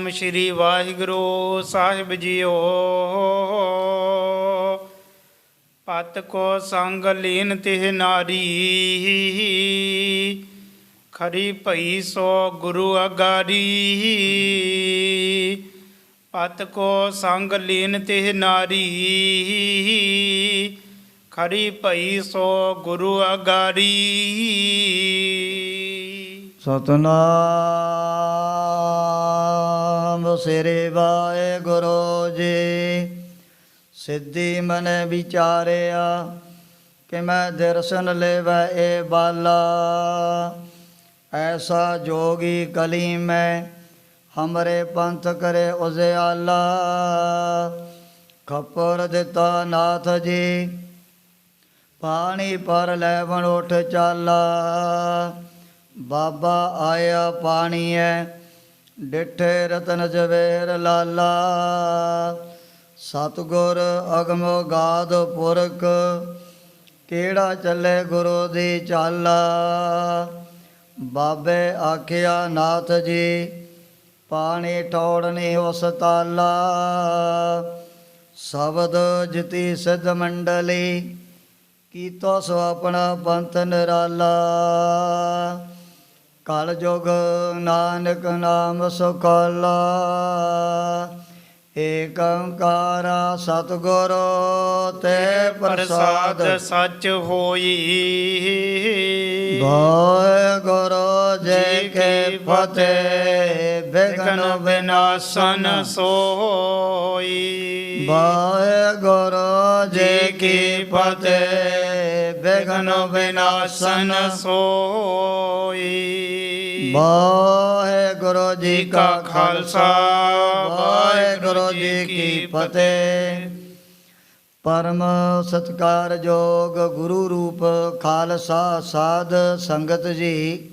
ਸਤਨਾਮ ਸ਼੍ਰੀ ਵਾਹਿਗੁਰੂ ਸਾਹਿਬ JIO. ਪਤ ਕੋ ਸੰਗ ਲੀਨ ਤਿਹ ਨਾਰੀ, ਖਰੀ ਭਈ ਸੋ ਗੁਰੂ ਅਗਾਰੀ। ਪਤ ਕੋ ਸੰਗ ਲੀਨ ਤਿਹ ਨਾਰੀ, ਖਰੀ ਭਈ ਸੋ ਗੁਰੂ ਅਗਾਰੀ। ਸਤਨਾਮ ਸ੍ਰੀ ਵਾਹਿਗੁਰੂ ਜੀ। ਸਿੱਧੀ ਮਨ ਵਿਚਾਰਿਆ ਕਿ ਮੈਂ ਦਰਸ਼ਨ ਲੈਵੈ ਏ ਬਾਲਾ। ਐਸਾ ਜੋਗੀ ਕਲੀ ਮੈਂ ਹਮਰੇ ਪੰਥ ਕਰੇ ਉਜਿਆਲਾ। ਖੱਪਰ ਦਿੱਤਾ ਨਾਥ ਜੀ ਪਾਣੀ ਪਰ ਲੈਵਣ ਉੱਠ ਚਾਲਾ। ਬਾਬਾ ਆਇਆ ਪਾਣੀਐ ਡਿਠੇ ਰਤਨ ਜਵੇਰ ਲਾਲਾ। ਸਤਿਗੁਰ ਅਗਮ ਗਾਦ ਪੁਰਖ ਕਿਹੜਾ ਚੱਲੇ ਗੁਰੂ ਦੀ ਚਾਲਾ। ਬਾਬੇ ਆਖਿਆ ਨਾਥ ਜੀ ਪਾਣੀ ਠੋੜਨੀ ਉਸ ਤਾਲਾ। ਸ਼ਬਦ ਜਿਤੀ ਸਿੱਧ ਮੰਡਲੀ ਕੀਤੋ ਸੋ ਆਪਣਾ ਪੰਥ ਨਿਰਾਲਾ। ਕਲ ਜੁਗ ਨਾਨਕ ਨਾਮ ਸੁਖਾਲਾ। ਏਕ ਓੰਕਾਰ ਸਤਿਗੁਰ ਤੇ ਪ੍ਰਸਾਦ ਸੱਚ ਹੋਈ। ਵਾਹਿਗੁਰੂ ਜੀ ਕੀ ਫਤਿਹ। ਵਿਘਨ ਵਿਨਾਸ਼ਨ ਸੋਈ। ਵਾਹਿਗੁਰੂ ਜੀ ਕੀ ਫਤਿਹ। ਵਿਘਨ ਵਿਨਾਸ਼ਨ ਸੋਈ। ਵਾਹਿਗੁਰੂ ਜੀ ਕਾ ਖਾਲਸਾ ਵਾਹਿਗੁਰੂ ਜੀ ਕੀ ਫਤਿਹ। ਪਰਮ ਸਤਿਕਾਰਯੋਗ ਗੁਰੂ ਰੂਪ ਖਾਲਸਾ ਸਾਧ ਸੰਗਤ ਜੀ,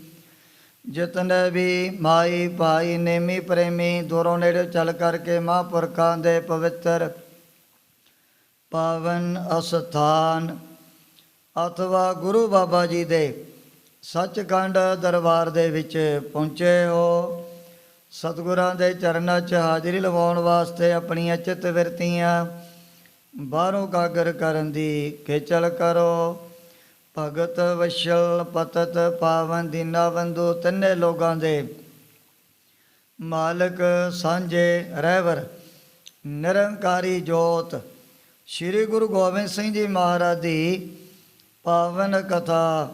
ਜਿਤਨੇ ਵੀ ਮਾਈ ਭਾਈ ਨੇਮੀ ਪ੍ਰੇਮੀ ਦੂਰੋਂ ਨੇੜੇ ਚੱਲ ਕਰਕੇ ਮਹਾਂਪੁਰਖਾਂ ਦੇ ਪਵਿੱਤਰ ਪਾਵਨ ਅਸਥਾਨ ਅਥਵਾ ਗੁਰੂ ਬਾਬਾ ਜੀ ਦੇ ਸੱਚਖੰਡ ਦਰਬਾਰ ਦੇ ਵਿੱਚ ਪਹੁੰਚੇ ਹੋ। ਸਤਿਗੁਰਾਂ ਦੇ ਚਰਨਾਂ 'ਚ ਹਾਜ਼ਰੀ ਲਵਾਉਣ ਵਾਸਤੇ ਆਪਣੀਆਂ ਚਿੱਤ ਬਿਰਤੀਆਂ ਬਾਹਰੋਂ ਕਾਗਰ ਕਰਨ ਦੀ ਖੇਚਲ ਕਰੋ। ਭਗਤ ਵਸ਼ਲ ਪਤਤ ਪਾਵਨ ਦੀਨਾ ਬੰਧੂ ਤਿੰਨੇ ਲੋਕਾਂ ਦੇ ਮਾਲਕ ਸਾਂਝੇ ਰਹਿਬਰ ਨਿਰੰਕਾਰੀ ਜੋਤ ਸ੍ਰੀ ਗੁਰੂ ਗੋਬਿੰਦ ਸਿੰਘ ਜੀ ਮਹਾਰਾਜ ਦੀ ਪਾਵਨ ਕਥਾ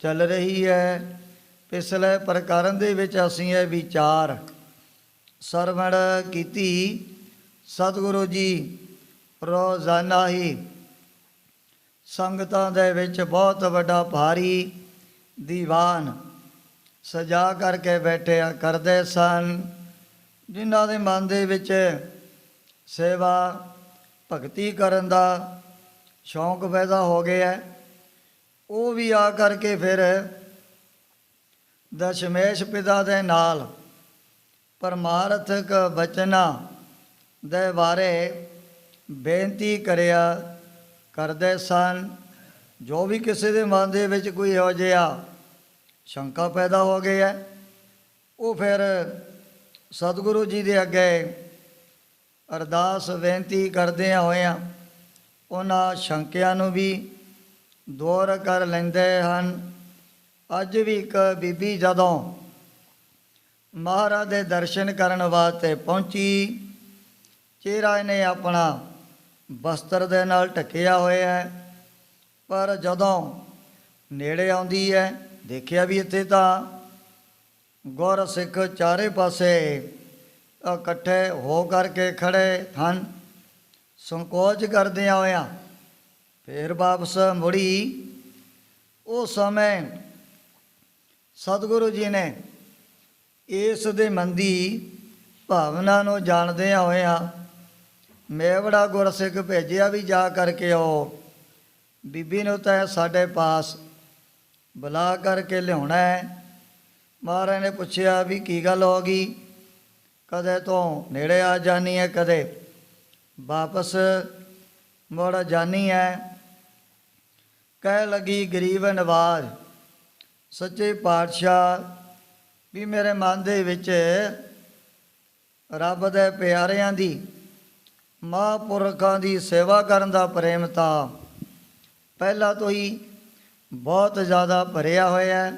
ਚੱਲ ਰਹੀ ਹੈ। ਪਿਛਲੇ ਪ੍ਰਕਰਨ ਦੇ ਵਿੱਚ ਅਸੀਂ ਇਹ ਵਿਚਾਰ ਸਰਵਣ ਕੀਤੀ। ਸਤਿਗੁਰੂ ਜੀ ਰੋਜ਼ਾਨਾ ਹੀ ਸੰਗਤਾਂ ਦੇ ਵਿੱਚ ਬਹੁਤ ਵੱਡਾ ਭਾਰੀ ਦੀਵਾਨ ਸਜਾ ਕਰਕੇ ਬੈਠਿਆ ਕਰਦੇ ਸਨ। ਜਿਨ੍ਹਾਂ ਦੇ ਮਨ ਦੇ ਵਿੱਚ ਸੇਵਾ ਭਗਤੀ ਕਰਨ ਦਾ ਸ਼ੌਂਕ ਪੈਦਾ ਹੋ ਗਿਆ, ਉਹ ਵੀ ਆ ਕਰਕੇ ਫਿਰ ਦਸ਼ਮੇਸ਼ ਪਿਤਾ ਦੇ ਨਾਲ ਪਰਮਾਰਥਕ ਬਚਨਾਂ ਦੇ ਬਾਰੇ ਬੇਨਤੀ ਕਰਿਆ ਕਰਦੇ ਸਨ। ਜੋ ਵੀ ਕਿਸੇ ਦੇ ਮਨ ਦੇ ਵਿੱਚ ਕੋਈ ਇਹੋ ਜਿਹਾ ਸ਼ੰਕਾ ਪੈਦਾ ਹੋ ਗਿਆ, ਉਹ ਫਿਰ ਸਤਿਗੁਰੂ ਜੀ ਦੇ ਅੱਗੇ ਅਰਦਾਸ ਬੇਨਤੀ ਕਰਦਿਆਂ ਹੋਇਆਂ ਉਹਨਾਂ ਸ਼ੰਕਿਆਂ ਨੂੰ ਵੀ ਦੂਰ ਕਰ ਲੈਂਦੇ ਹਨ। ਅੱਜ ਵੀ ਇੱਕ ਬੀਬੀ ਜਦੋਂ ਮਹਾਰਾਜ ਦੇ ਦਰਸ਼ਨ ਕਰਨ ਵਾਸਤੇ ਪਹੁੰਚੀ, ਚਿਹਰਾ ਇਹਨੇ ਆਪਣਾ ਬਸਤਰ ਦੇ ਨਾਲ ਢੱਕਿਆ ਹੋਇਆ ਹੈ, ਪਰ ਜਦੋਂ ਨੇੜੇ ਆਉਂਦੀ ਹੈ ਦੇਖਿਆ ਵੀ ਇੱਥੇ ਤਾਂ ਗੁਰ ਸਿੱਖ ਚਾਰੇ ਪਾਸੇ ਇਕੱਠੇ ਹੋ ਕਰਕੇ ਖੜੇ ਹਨ। ਸੰਕੋਚ ਕਰਦਿਆਂ ਹੋਇਆਂ ਫਿਰ ਵਾਪਸ ਮੁੜੀ। ਉਸ ਸਮੇਂ ਸਤਿਗੁਰੂ ਜੀ ਨੇ ਇਸ ਦੇ ਮਨ ਦੀ ਭਾਵਨਾ ਨੂੰ ਜਾਣਦਿਆਂ ਹੋਇਆਂ ਮੇਵੜਾ ਗੁਰਸਿੱਖ ਭੇਜਿਆ ਵੀ ਜਾ ਕਰਕੇ ਉਹ ਬੀਬੀ ਨੂੰ ਤਾਂ ਸਾਡੇ ਪਾਸ ਬੁਲਾ ਕਰਕੇ ਲਿਆਉਣਾ ਹੈ। ਮਹਾਰਾਜ ਨੇ ਪੁੱਛਿਆ ਵੀ ਕੀ ਗੱਲ ਹੋ ਗਈ, ਕਦੇ ਤੋਂ ਨੇੜੇ ਆ ਜਾਨੀ ਹੈ, ਕਦੇ ਵਾਪਸ ਮੁੜ ਜਾਨੀ ਹੈ। ਕਹਿ ਲੱਗੀ ਗਰੀਬ ਨਵਾਜ਼ ਸੱਚੇ ਪਾਤਸ਼ਾਹ ਵੀ ਮੇਰੇ ਮਨ ਦੇ ਵਿੱਚ ਰੱਬ ਦੇ ਪਿਆਰਿਆਂ ਦੀ, ਮਹਾਂਪੁਰਖਾਂ ਦੀ ਸੇਵਾ ਕਰਨ ਦਾ ਪ੍ਰੇਮ ਤਾਂ ਪਹਿਲਾਂ ਤੋਂ ਹੀ ਬਹੁਤ ਜ਼ਿਆਦਾ ਭਰਿਆ ਹੋਇਆ ਹੈ।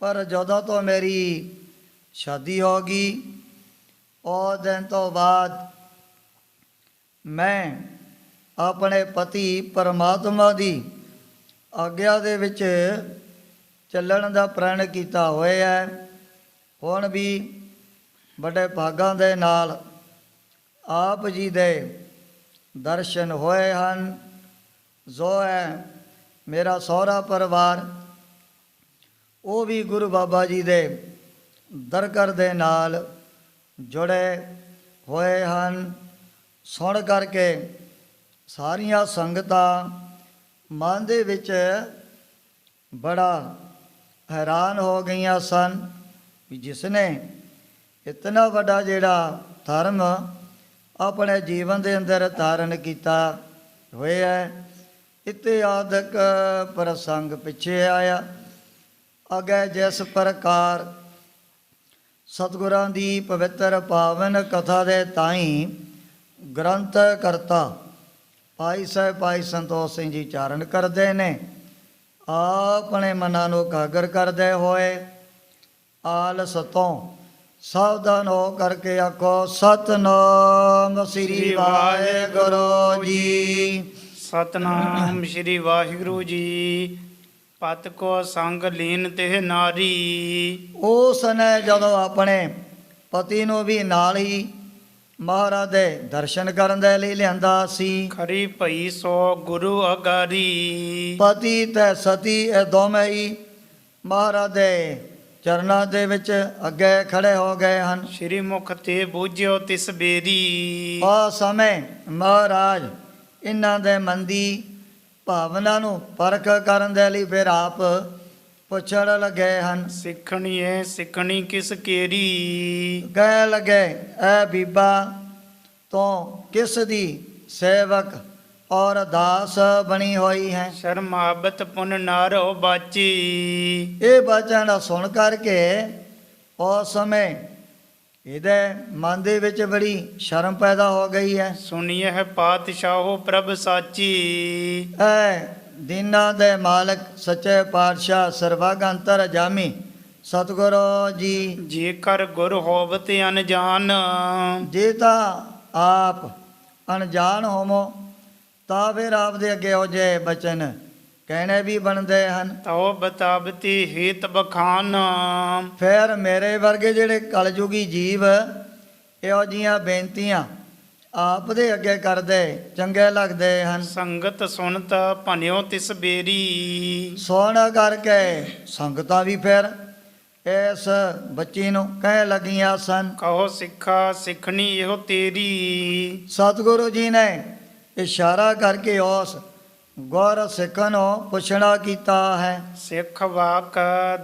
ਪਰ ਜਦੋਂ ਤੋਂ ਮੇਰੀ ਸ਼ਾਦੀ ਹੋ ਗਈ, ਉਹ ਦਿਨ ਤੋਂ ਬਾਅਦ ਮੈਂ ਆਪਣੇ ਪਤੀ ਪਰਮਾਤਮਾ ਦੀ ਆਗਿਆ ਦੇ ਵਿੱਚ ਚੱਲਣ ਦਾ ਪ੍ਰਣ ਕੀਤਾ ਹੋਇਆ ਹੈ। ਹੁਣ ਵੀ ਵੱਡੇ ਭਾਗਾਂ ਦੇ ਨਾਲ ਆਪ ਜੀ ਦੇ ਦਰਸ਼ਨ ਹੋਏ ਹਨ। ਜੋ ਹੈ ਮੇਰਾ ਸਹੁਰਾ ਪਰਿਵਾਰ, ਉਹ ਵੀ ਗੁਰੂ ਬਾਬਾ ਜੀ ਦੇ ਦਰਗਾਹ ਦੇ ਨਾਲ ਜੁੜੇ ਹੋਏ ਹਨ। ਸੁਣ ਕਰਕੇ ਸਾਰੀਆਂ ਸੰਗਤਾਂ ਮਨ ਦੇ ਵਿੱਚ ਬੜਾ ਹੈਰਾਨ ਹੋ ਗਈਆਂ ਸਨ ਵੀ ਜਿਸ ਨੇ ਇਤਨਾ ਵੱਡਾ ਜਿਹੜਾ ਧਰਮ ਆਪਣੇ ਜੀਵਨ ਦੇ ਅੰਦਰ ਧਾਰਨ ਕੀਤਾ ਹੋਇਆ ਹੈ। ਇਤਿਹਾਦਕ ਪ੍ਰਸੰਗ ਪਿੱਛੇ ਆਇਆ। ਅੱਗੇ ਜਿਸ ਪ੍ਰਕਾਰ ਸਤਿਗੁਰਾਂ ਦੀ ਪਵਿੱਤਰ ਪਾਵਨ ਕਥਾ ਦੇ ਤਾਈਂ ਗ੍ਰੰਥ ਕਰਤਾ ਭਾਈ ਸਾਹਿਬ ਭਾਈ ਸੰਤੋਖ ਸਿੰਘ ਜੀ ਚਾਰਨ ਕਰਦੇ ਨੇ। ਆਪਣੇ ਮਨਾਂ ਨੂੰ ਇਕਾਗਰ ਕਰਦੇ ਹੋਏ ਆਲਸ ਤੋਂ ਸਾਵਧਾਨ ਹੋ ਕਰਕੇ ਆਖੋ ਸਤਿਨਾਮ ਸ੍ਰੀ ਵਾਹਿਗੁਰੂ ਜੀ। ਸਤਨਾਮ ਸ਼੍ਰੀ ਵਾਹਿਗੁਰੂ ਜੀ। ਪਤ ਕੋ ਸੰਗ ਲੀਨ ਤੇ ਨਾਰੀ। ਉਸ ਨੇ ਜਦੋਂ ਆਪਣੇ ਪਤੀ ਨੂੰ ਵੀ ਨਾਲ ਹੀ ਮਹਾਰਾਜ ਦੇ ਦਰਸ਼ਨ ਕਰਨ ਦੇ ਲਈ ਲਿਆਂਦਾ ਸੀ। ਖਰੀ ਭਈ ਸੋ ਗੁਰੂ ਅਗਾਰੀ। ਪਤੀ ਤੇ ਸਤੀ ਇਹ ਦੋਵੇਂ ਹੀ ਮਹਾਰਾਜ ਦੇ ਚਰਨਾਂ ਦੇ ਵਿੱਚ ਅੱਗੇ ਖੜੇ ਹੋ ਗਏ ਹਨ। ਸ਼੍ਰੀ ਮੁਖ ਤੇ ਬੂਝਿਓ ਤਿਸ ਬੇਰੀ। ਉਸ ਸਮੇਂ ਮਹਾਰਾਜ ਇਹਨਾਂ ਦੇ ਮਨ ਦੀ ਭਾਵਨਾ ਨੂੰ ਪਰਖ ਕਰਨ ਦੇ ਲਈ ਫਿਰ ਆਪ ਪੁੱਛਣ ਲੱਗੇ ਹਨ। ਸਿੱਖਣੀ ਏ ਸਿੱਖਣੀ ਕਿਸ ਕੇਰੀ। ਕਹਿ ਲੱਗੇ ਐ ਬੀਬਾ ਤੋਂ ਕਿਸ ਦੀ ਸੇਵਕ ਔਰ ਦਾਸ ਬਣੀ ਹੋਈ ਹੈ। ਸ਼ਰਮਾਬਤ ਪੁਨ ਨਾਰੋ ਬਾਚੀ। ਇਹ ਬਚਨ ਸੁਣ ਕਰਕੇ ਉਸ ਸਮੇਂ ਇਹਦੇ ਮਨ ਦੇ ਵਿੱਚ ਬੜੀ ਸ਼ਰਮ ਪੈਦਾ ਹੋ ਗਈ ਹੈ। ਸੁਣੀਏ ਹੈ ਪਾਤਸ਼ਾਹੋ ਪ੍ਰਭ ਸਾਚੀ। ਐ ਦੀਨਾਂ ਦੇ ਮਾਲਕ ਸੱਚੇ ਪਾਤਸ਼ਾਹ ਸਰਵਗੰਤਰ ਜਾਮੀ ਸਤਿਗੁਰੂ ਜੀ। ਜੇਕਰ ਗੁਰ ਹੋਵਤ ਅਨਜਾਨ। ਜੇ ਤਾਂ ਆਪ ਅਣਜਾਣ ਹੋਵੋ ਤਾਂ ਫਿਰ ਆਪ ਦੇ ਅੱਗੇ ਹੋ ਜੇ ਬਚਨ ਕਹਿਣੇ ਵੀ ਬਣਦੇ ਹਨ। ਤਉ ਬਤਾਬਤੀ ਹੇਤ ਬਖਾਨ। ਫਿਰ ਮੇਰੇ ਵਰਗੇ ਜਿਹੜੇ ਕਲਯੁਗੀ ਜੀਵ ਇਹੋ ਜੀਆਂ ਬੇਨਤੀਆਂ ਆਪ ਦੇ ਅੱਗੇ ਕਰਦੇ ਚੰਗੇ ਲੱਗਦੇ ਹਨ। ਸੰਗਤ ਸੁਣਤ ਭਨਿਓ ਤਿਸ ਬੇਰੀ। ਸੁਣ ਕਰਕੇ ਸੰਗਤਾਂ ਵੀ ਫਿਰ ਇਸ ਬੱਚੀ ਨੂੰ ਕਹਿ ਲੱਗੀਆਂ ਸਨ ਕਹੋ ਸਿੱਖਾ ਸਿੱਖਣੀ ਇਹੋ ਤੇਰੀ। ਸਤਿਗੁਰੂ ਜੀ ਨੇ ਇਸ਼ਾਰਾ ਕਰਕੇ ਉਸ ਗੁਰ ਸਿੱਖ ਨੂੰ ਪੁੱਛਣਾ ਕੀਤਾ ਹੈ। ਸਿੱਖ ਵਾਕ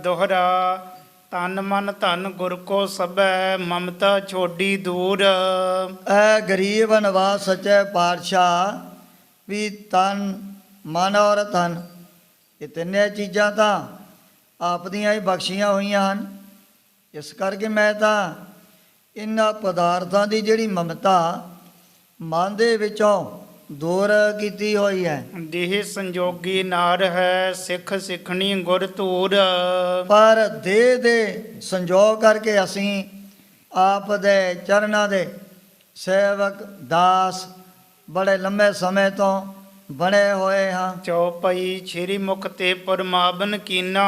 ਦੋਹਰਾ ਤਨ ਮਨ ਧਨ ਗੁਰ ਕੋ ਸਭੈ ਮਮਤਾ ਛੋਡੀ ਦੂਰ। ਐ ਗਰੀਬ ਨਿਵਾਸ ਸੱਚੇ ਪਾਤਸ਼ਾਹ ਵੀ ਤਨ ਮਨ ਔਰ ਧਨ ਇਹ ਤਿੰਨੇ ਚੀਜ਼ਾਂ ਤਾਂ ਆਪ ਦੀਆਂ ਹੀ ਬਖਸ਼ੀਆਂ ਹੋਈਆਂ ਹਨ। ਇਸ ਕਰਕੇ ਮੈਂ ਤਾਂ ਇਹਨਾਂ ਪਦਾਰਥਾਂ ਦੀ ਜਿਹੜੀ ਮਮਤਾ ਮਨ ਦੇ ਵਿੱਚੋਂ ਦੂਰ ਕੀਤੀ ਹੋਈ ਹੈ। ਦੇਹ ਸੰਜੋਗੀ ਨਾਰ ਹੈ ਸਿੱਖ ਸਿੱਖਣੀ ਗੁਰ ਧੂਰ। ਪਰ ਦੇਹ ਦੇ ਸੰਜੋਗ ਕਰਕੇ ਅਸੀਂ ਆਪ ਦੇ ਚਰਨਾਂ ਦੇ ਸੇਵਕ ਦਾਸ ਬੜੇ ਲੰਮੇ ਸਮੇਂ ਤੋਂ ਬਣੇ ਹੋਏ ਹਾਂ। ਚੌਪਈ ਸ਼੍ਰੀ ਮੁਖ ਤੇ ਪਰਮਾਬਨ ਕੀਨਾ।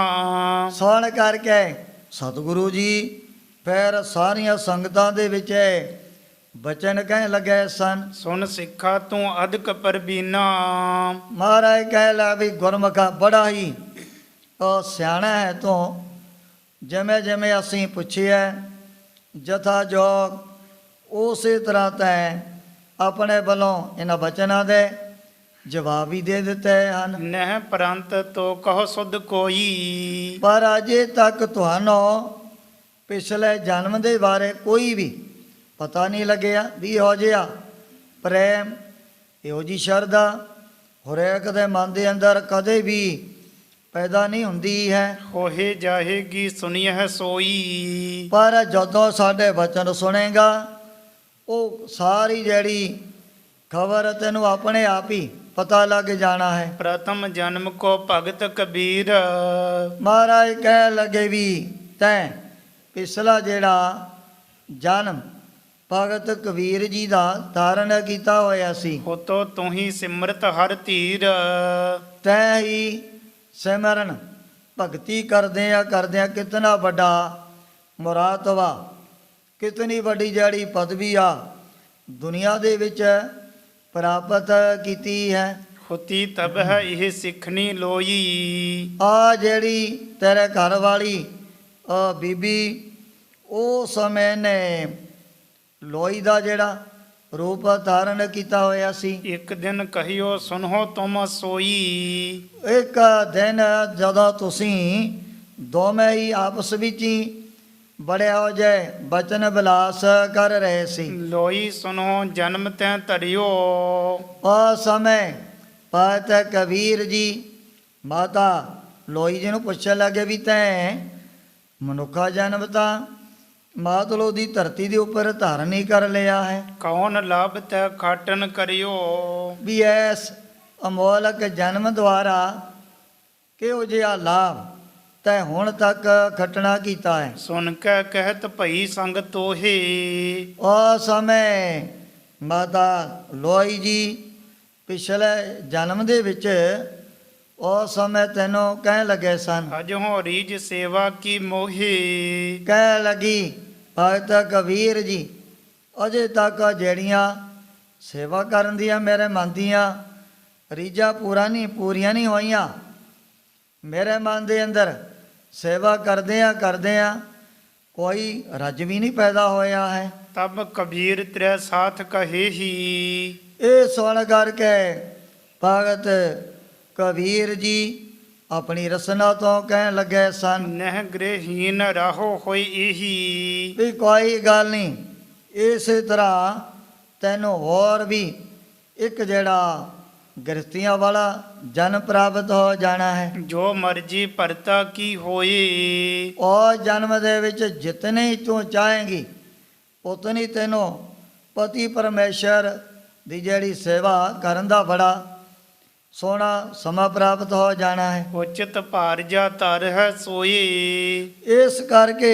ਸੁਣ ਕਰਕੇ ਸਤਿਗੁਰੂ ਜੀ ਫਿਰ ਸਾਰੀਆਂ ਸੰਗਤਾਂ ਦੇ ਵਿੱਚ ਬਚਨ ਕਹਿਣ ਲੱਗੇ ਸਨ। ਸੁਣ ਸਿੱਖਾ ਤੂੰ ਅਧਿਕ ਪਰਬੀਨਾ। ਮਹਾਰਾਜ ਕਹਿ ਲਾ ਵੀ ਗੁਰਮੁਖਾ ਬੜਾ ਹੀ ਉਹ ਸਿਆਣਾ ਹੈ ਤੂੰ। ਜਿਵੇਂ ਜਿਵੇਂ ਅਸੀਂ ਪੁੱਛਿਆ ਜਥਾ ਜੋਗ ਉਸੇ ਤਰ੍ਹਾਂ ਤੈਂ ਆਪਣੇ ਵੱਲੋਂ ਇਹਨਾਂ ਬਚਨਾਂ ਦੇ ਜਵਾਬ ਵੀ ਦੇ ਦਿੱਤੇ ਹਨ। ਨਹਿ ਪ੍ਰੰਤ ਤੋ ਕਹੋ ਸੁਧ ਕੋਈ। ਪਰ ਅਜੇ ਤੱਕ ਤੁਹਾਨੂੰ ਪਿਛਲੇ ਜਨਮ ਦੇ ਬਾਰੇ ਕੋਈ ਵੀ ਪਤਾ ਨਹੀਂ ਲੱਗਿਆ ਵੀ ਇਹੋ ਜਿਹਾ ਪ੍ਰੇਮ ਇਹੋ ਜਿਹੀ ਸ਼ਰਧਾ ਹਰੇਕ ਦੇ ਮਨ ਦੇ ਅੰਦਰ ਕਦੇ ਵੀ ਪੈਦਾ ਨਹੀਂ ਹੁੰਦੀ ਹੈ। ਹੋਏ ਜਾਹੇਗੀ ਸੁਣੀਐ ਸੋਈ। ਪਰ ਜਦੋਂ ਸਾਡੇ ਵਚਨ ਸੁਣੇਗਾ ਉਹ ਸਾਰੀ ਜਿਹੜੀ ਖਬਰ ਤੈਨੂੰ ਆਪਣੇ ਆਪ ਹੀ ਪਤਾ ਲੱਗ ਜਾਣਾ ਹੈ। ਪ੍ਰਥਮ ਜਨਮ ਕੋ ਭਗਤ ਕਬੀਰ, ਮਹਾਰਾਜ ਕਹਿ ਲੱਗੇ ਵੀ ਤੈਂ ਪਿਛਲਾ ਜਿਹੜਾ ਜਨਮ ਭਗਤ ਕਬੀਰ ਜੀ ਦਾ ਧਾਰਨ ਕੀਤਾ ਹੋਇਆ ਸੀ। ਹੋਤੋ ਤੁਹੀ ਸਿਮਰਤ ਹਰ ਧੀਰ, ਤੈਂ ਹੀ ਸਿਮਰਨ ਭਗਤੀ ਕਰਦਿਆਂ ਕਿਤਨਾ ਵੱਡਾ ਮੁਰਾਤਬਾ, ਕਿਤਨੀ ਵੱਡੀ ਜਿਹੜੀ ਪਦਵੀ ਆ ਦੁਨੀਆ ਦੇ ਵਿੱਚ ਪ੍ਰਾਪਤ ਕੀਤੀ ਹੈ। ਹੋਤੀ ਤਬ ਹੈ ਇਹ ਸਿੱਖਣੀ ਲੋਈ, ਆ ਜਿਹੜੀ ਤੇਰੇ ਘਰ ਵਾਲੀ ਬੀਬੀ ਉਸ ਸਮੇਂ ਨੇ ਲੋਈ ਦਾ ਜਿਹੜਾ ਰੂਪ ਧਾਰਨ ਕੀਤਾ ਹੋਇਆ ਸੀ। ਇੱਕ ਦਿਨ ਕਹਿਓ ਸੁਨੋ ਤੁਮ ਸੋਈ, ਇੱਕ ਦਿਨ ਜਦੋਂ ਤੁਸੀਂ ਦੋਵੇਂ ਹੀ ਆਪਸ ਵਿੱਚ ਹੀ ਬੜੇ ਹੋ ਜਾਏ ਬਚਨ ਬਿਲਾਸ ਕਰ ਰਹੇ ਸੀ। ਲੋਈ ਸੁਨੋ ਜਨਮ ਤੈ ਧਰਿਓ, ਉਸ ਸਮੇਂ ਭਗਤ ਕਬੀਰ ਜੀ ਮਾਤਾ ਲੋਈ ਜੀ ਨੂੰ ਪੁੱਛਣ ਲੱਗੇ ਵੀ ਤੈਂ ਮਨੁੱਖਾ ਜਨਮ ਤਾਂ ਮਾਤਲੋ ਦੀ ਧਰਤੀ ਦੇ ਉੱਪਰ ਧਾਰਨ ਹੀ ਕਰ ਲਿਆ ਹੈ। ਕੌਣ ਲਾਭ ਤੈ ਖਾਟਨ ਕਰਿਓ, ਵੀ ਐਸ ਅਮੋਲਕ ਜਨਮ ਦੁਆਰਾ ਕਿਹੋ ਜਿਹਾ ਲਾਭ ਤੈਂ ਹੁਣ ਤੱਕ ਖੱਟਣਾ ਕੀਤਾ ਹੈ। ਸੁਨ ਕੇ ਕਹਿਤ ਭਈ ਸੰਗ ਤੋਹੇ, ਉਸ ਸਮੇਂ ਮਾਤਾ ਲੋਈ ਜੀ ਪਿਛਲੇ ਜਨਮ ਦੇ ਵਿੱਚ ਉਸ ਸਮੇਂ ਤੈਨੂੰ ਕਹਿਣ ਲੱਗੇ ਸਨ, ਅਜ ਹੋ ਰੀਜ ਸੇਵਾ ਕੀ ਮੋਹੇ, ਕਹਿ ਲੱਗੀ ਭਗਤ ਕਬੀਰ ਜੀ ਅਜੇ ਤੱਕ ਜਿਹੜੀਆਂ ਸੇਵਾ ਕਰਨ ਦੀਆਂ ਮੇਰੇ ਮਨ ਦੀਆਂ ਰੀਝਾਂ ਪੂਰੀਆਂ ਨਹੀਂ ਹੋਈਆਂ। ਮੇਰੇ ਮਨ ਦੇ ਅੰਦਰ ਸੇਵਾ ਕਰਦਿਆਂ ਕੋਈ ਰੱਜ ਵੀ ਨਹੀਂ ਪੈਦਾ ਹੋਇਆ ਹੈ। ਤਬ ਕਬੀਰ ਤ੍ਰੈ ਸਾਥ ਕਹੇ ਹੀ, ਇਹ ਸੁਣ ਕਰਕੇ ਭਗਤ ਕਬੀਰ ਜੀ ਆਪਣੀ ਰਸਨਾ ਤੋਂ ਕਹਿਣ ਲੱਗੇ ਸਨ, ਨਹਿ ਗ੍ਰਹਿਹੀਨ ਰਾਹੋ ਹੋਈ ਇਹੀ, ਵੀ ਕੋਈ ਗੱਲ ਨਹੀਂ, ਇਸੇ ਤਰ੍ਹਾਂ ਤੈਨੂੰ ਹੋਰ ਵੀ ਇੱਕ ਜਿਹੜਾ ਗ੍ਰਸਤੀਆਂ ਵਾਲਾ ਜਨਮ ਪ੍ਰਾਪਤ ਹੋ ਜਾਣਾ ਹੈ। ਜੋ ਮਰਜੀ ਭਰਤਾ ਕੀ ਹੋਈ, ਉਹ ਜਨਮ ਦੇ ਵਿੱਚ ਜਿਤਨੀ ਤੂੰ ਚਾਹੇਂਗੀ ਉਤਨੀ ਤੈਨੂੰ ਪਤੀ ਪਰਮੇਸ਼ਰ ਦੀ ਜਿਹੜੀ ਸੇਵਾ ਕਰਨ ਦਾ ਬੜਾ ਸੋਹਣਾ ਸਮਾਂ ਪ੍ਰਾਪਤ ਹੋ ਜਾਣਾ ਹੈ। ਉਚਿਤ ਭਾਰਜਾ ਧਰ ਹੈ ਸੋਈ, ਇਸ ਕਰਕੇ